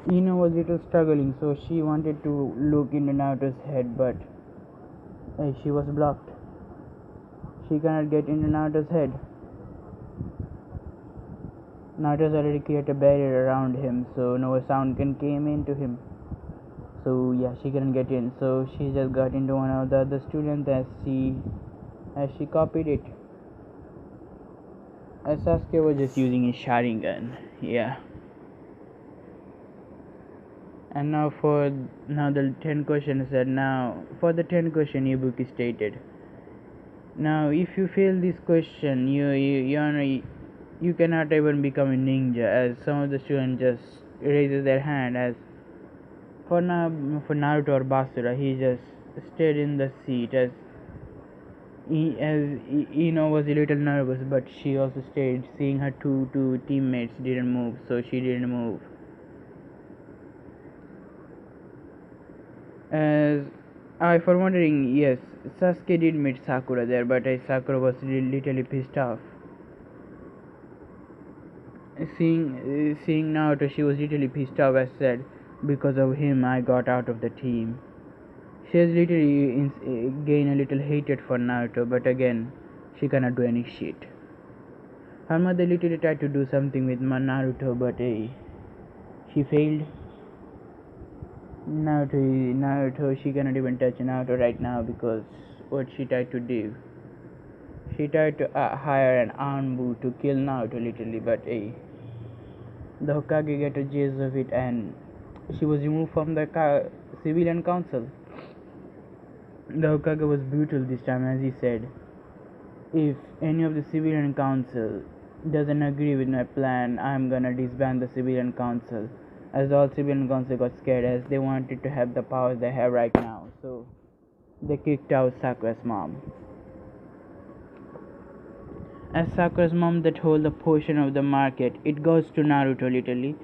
Ino was little struggling, so she wanted to look into Naruto's head, but she was blocked. She cannot get into Naruto's head. Naruto's already created a barrier around him, so no sound can came into him. So yeah, she couldn't get in. So she just got into one of the other students as she copied it. As Sasuke was just using his Sharingan, yeah. And now the 10 questions that now for the 10 question Ibuki stated. Now if you fail this question, you cannot even become a ninja, as some of the students just raises their hand. As for Naruto or Basura, he just stayed in the seat, as Ino was a little nervous, but she also stayed. Seeing her two teammates didn't move, so she didn't move. As I for wondering, yes, Sasuke did meet Sakura there, but Sakura was literally pissed off. Seeing Naruto, she was literally pissed off. As said, because of him, I got out of the team. She has literally gained a little hatred for Naruto, but again, she cannot do any shit. Her mother literally tried to do something with Naruto, but she failed. Naruto, she cannot even touch Naruto right now because what she tried to do. She tried to hire an Anbu to kill Naruto literally, but the Hokage got a gist of it and she was removed from the civilian council. The Hokage was brutal this time, as he said, if any of the civilian council doesn't agree with my plan, I'm gonna disband the civilian council. As all civilian council got scared as they wanted to have the powers they have right now, so they kicked out Sakura's mom. As Sakura's mom that hold a portion of the market, it goes to Naruto literally,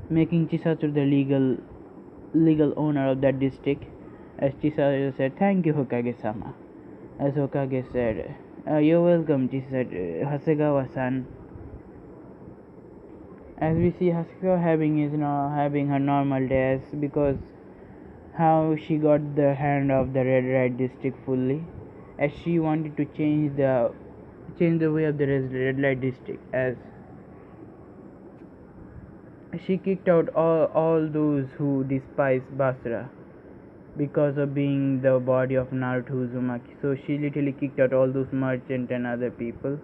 making Chisatsu the legal owner of that district. As Chisatsu said, "Thank you, Hokage-sama." As Hokage said, "You're welcome," Chisatsu, Hasegawa-san. As we see Hasegawa having her normal days because how she got the hand of the red district fully, as she wanted to change the way of the red light district, as she kicked out all those who despised Basura because of being the body of Naruto Uzumaki. So she literally kicked out all those merchants and other people,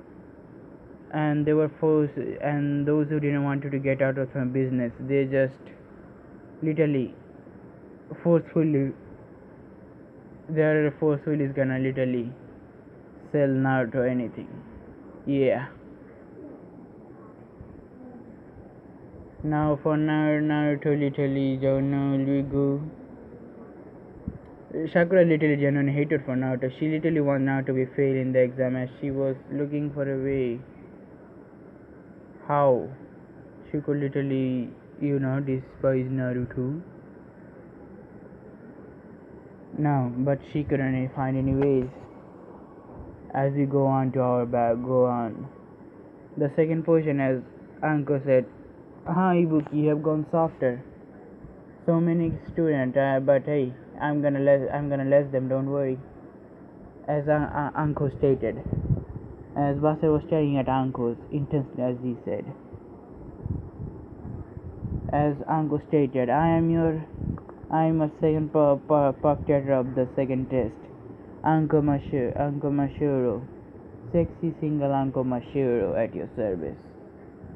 and they were forced. And those who didn't want to get out of her business, they just literally forcefully, they're forcefully is gonna literally sell Naruto anything. Yeah. Now for Naruto literally genuinely go. Sakura literally genuinely hated for Naruto. She literally wanted Naruto to be fail in the exam as she was looking for a way how she could literally, despise Naruto. No, but she couldn't find any ways. As we go on to our go on. The second portion, as Anko said, Ibuki, you have gone softer. So many students, but hey, I'm gonna less them. Don't worry. As Anko stated, as Basser was staring at Anko intensely, as he said, as Anko stated, I am a second proctor of the second test. Anko Mashuro, sexy single Anko Mashuro at your service.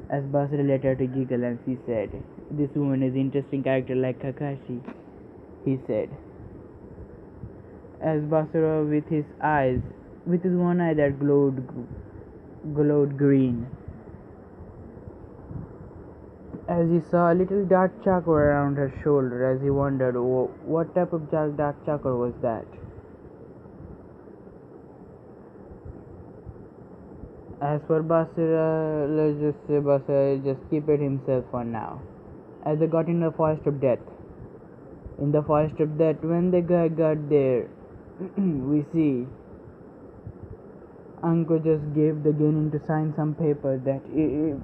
As Basra later to giggle and she said, "This woman is interesting character like Kakashi," he said. As Basura with his one eye that glowed green, as he saw a little dark chakra around her shoulder, as he wondered what type of dark chakra was that. As for Basura, let's just say Basura just keep it himself for now. As they got in the forest of death. In the forest of death, when the guy got there, we see Anko just gave the genin to sign some paper that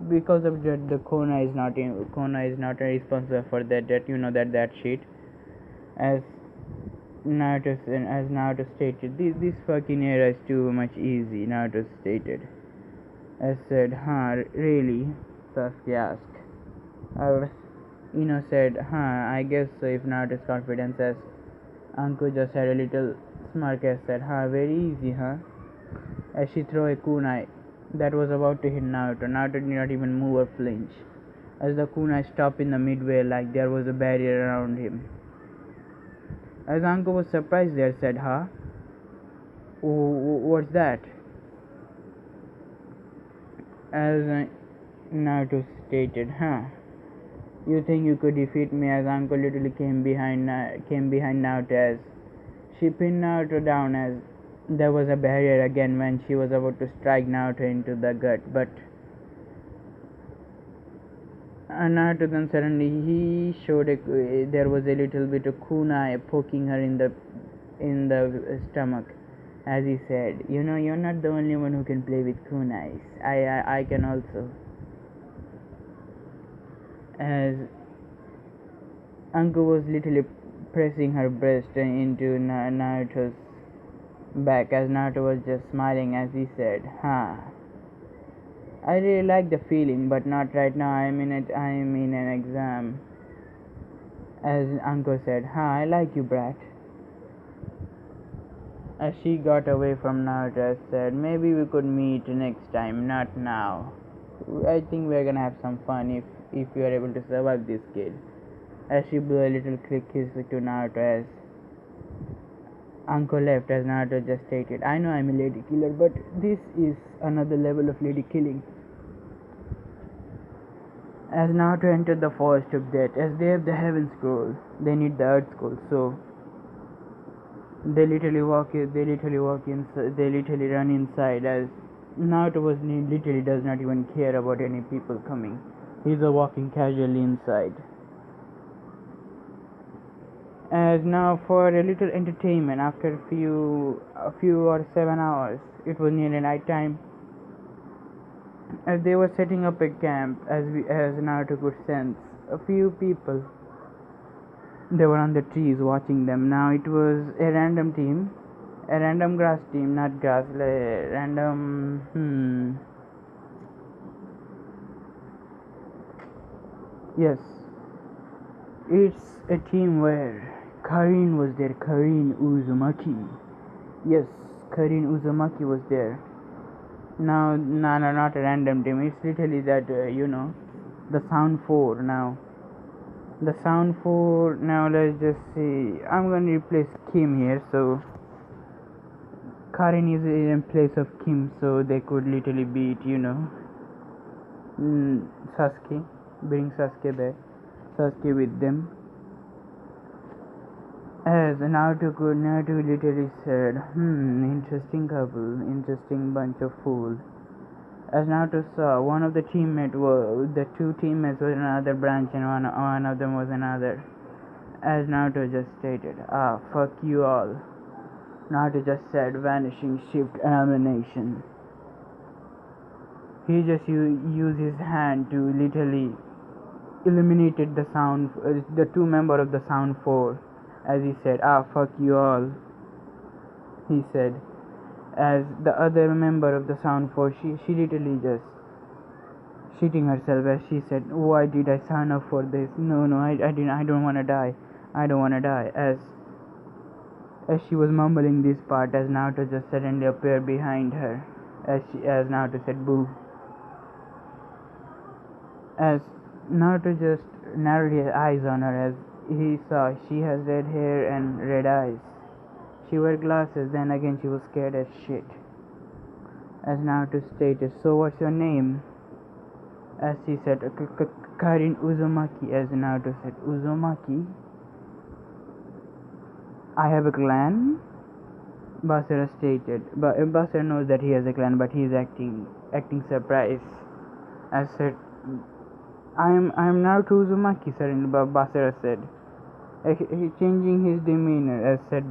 because of that the Kona is not responsible for that that shit. As Naruto stated, this fucking era is too much easy. Naruto stated. As said, really? Sasuke asked. Said, I guess so if Naruto's confidence. As Anko just had a little smirk as said, very easy, huh? As she threw a kunai that was about to hit Naruto. Naruto did not even move or flinch. As the kunai stopped in the midway like there was a barrier around him. As Anko was surprised there, said, what's that? As Naruto stated, you think you could defeat me? As Anko literally came behind Naruto as she pinned Naruto down as There was a barrier again when she was about to strike Naruto into the gut, but Naruto then suddenly he showed there was a little bit of kunai poking her in the stomach, as he said, "You know, you're not the only one who can play with kunais. I can also." As Anko was literally pressing her breast into Naruto's back, as Naruto was just smiling as he said, "Huh. I really like the feeling, but not right now. I'm in an exam." As Anko said, "Huh, I like you, brat." As she got away from Naruto, said, "Maybe we could meet next time, not now. I think we're gonna have some fun if you are able to survive this kid." As she blew a little quick kiss to Naruto as Anko left, as Naruto just stated, "I know I'm a lady killer, but this is another level of lady killing." As Naruto entered the forest of death, as they have the heaven scroll, they need the earth scroll, so they literally run inside, as Naruto literally does not even care about any people coming. He's walking casually inside. As now for a little entertainment, after a few or 7 hours, it was nearly night time. As they were setting up a camp, as Naruto could sense a few people. They were on the trees watching them. Now it was a random team, a random grass team, not grass, random. Yes, it's a team where Karin was there. Karin Uzumaki. Yes, Karin Uzumaki was there. Now, no, not a random team. It's literally that the Sound 4 now. The Sound 4 now. Let's just see. I'm gonna replace Kim here, so Karin is in place of Kim, so they could literally beat Sasuke. Bring Sasuke back. Sasuke with them. As Naruto literally said, interesting couple, interesting bunch of fools. As Naruto saw, the two teammates were another branch and one of them was another. As Naruto just stated, fuck you all. Naruto just said, vanishing shift elimination. He just used his hand to literally eliminated the two members of the Sound 4. As he said, fuck you all. He said, as the other member of the Sound 4, she literally just shitting herself as she said, "Why did I sign up for this? No, I didn't. I don't wanna die. I don't wanna die." As she was mumbling this part, as Naruto just suddenly appeared behind her, as Naruto said, "Boo." As Naruto just narrowed his eyes on her, as he saw she has red hair and red eyes. She wore glasses, then again she was scared as shit. As Naruto stated, "So what's your name?" As she said, "Karin Uzumaki." As Naruto said, "Uzumaki? I have a clan?" Basura stated. But Basura knows that he has a clan, but he is acting surprised. As said, I'm Naruto Uzumaki, sir," Basura said. He changing his demeanor, as said,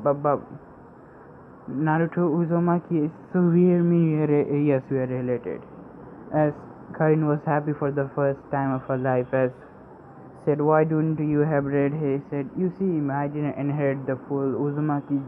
"Naruto Uzumaki, so we are yes, we are related." As Karin was happy for the first time of her life, as said, "Why don't you have red hair?" He said, "You see, I didn't inherit the full Uzumaki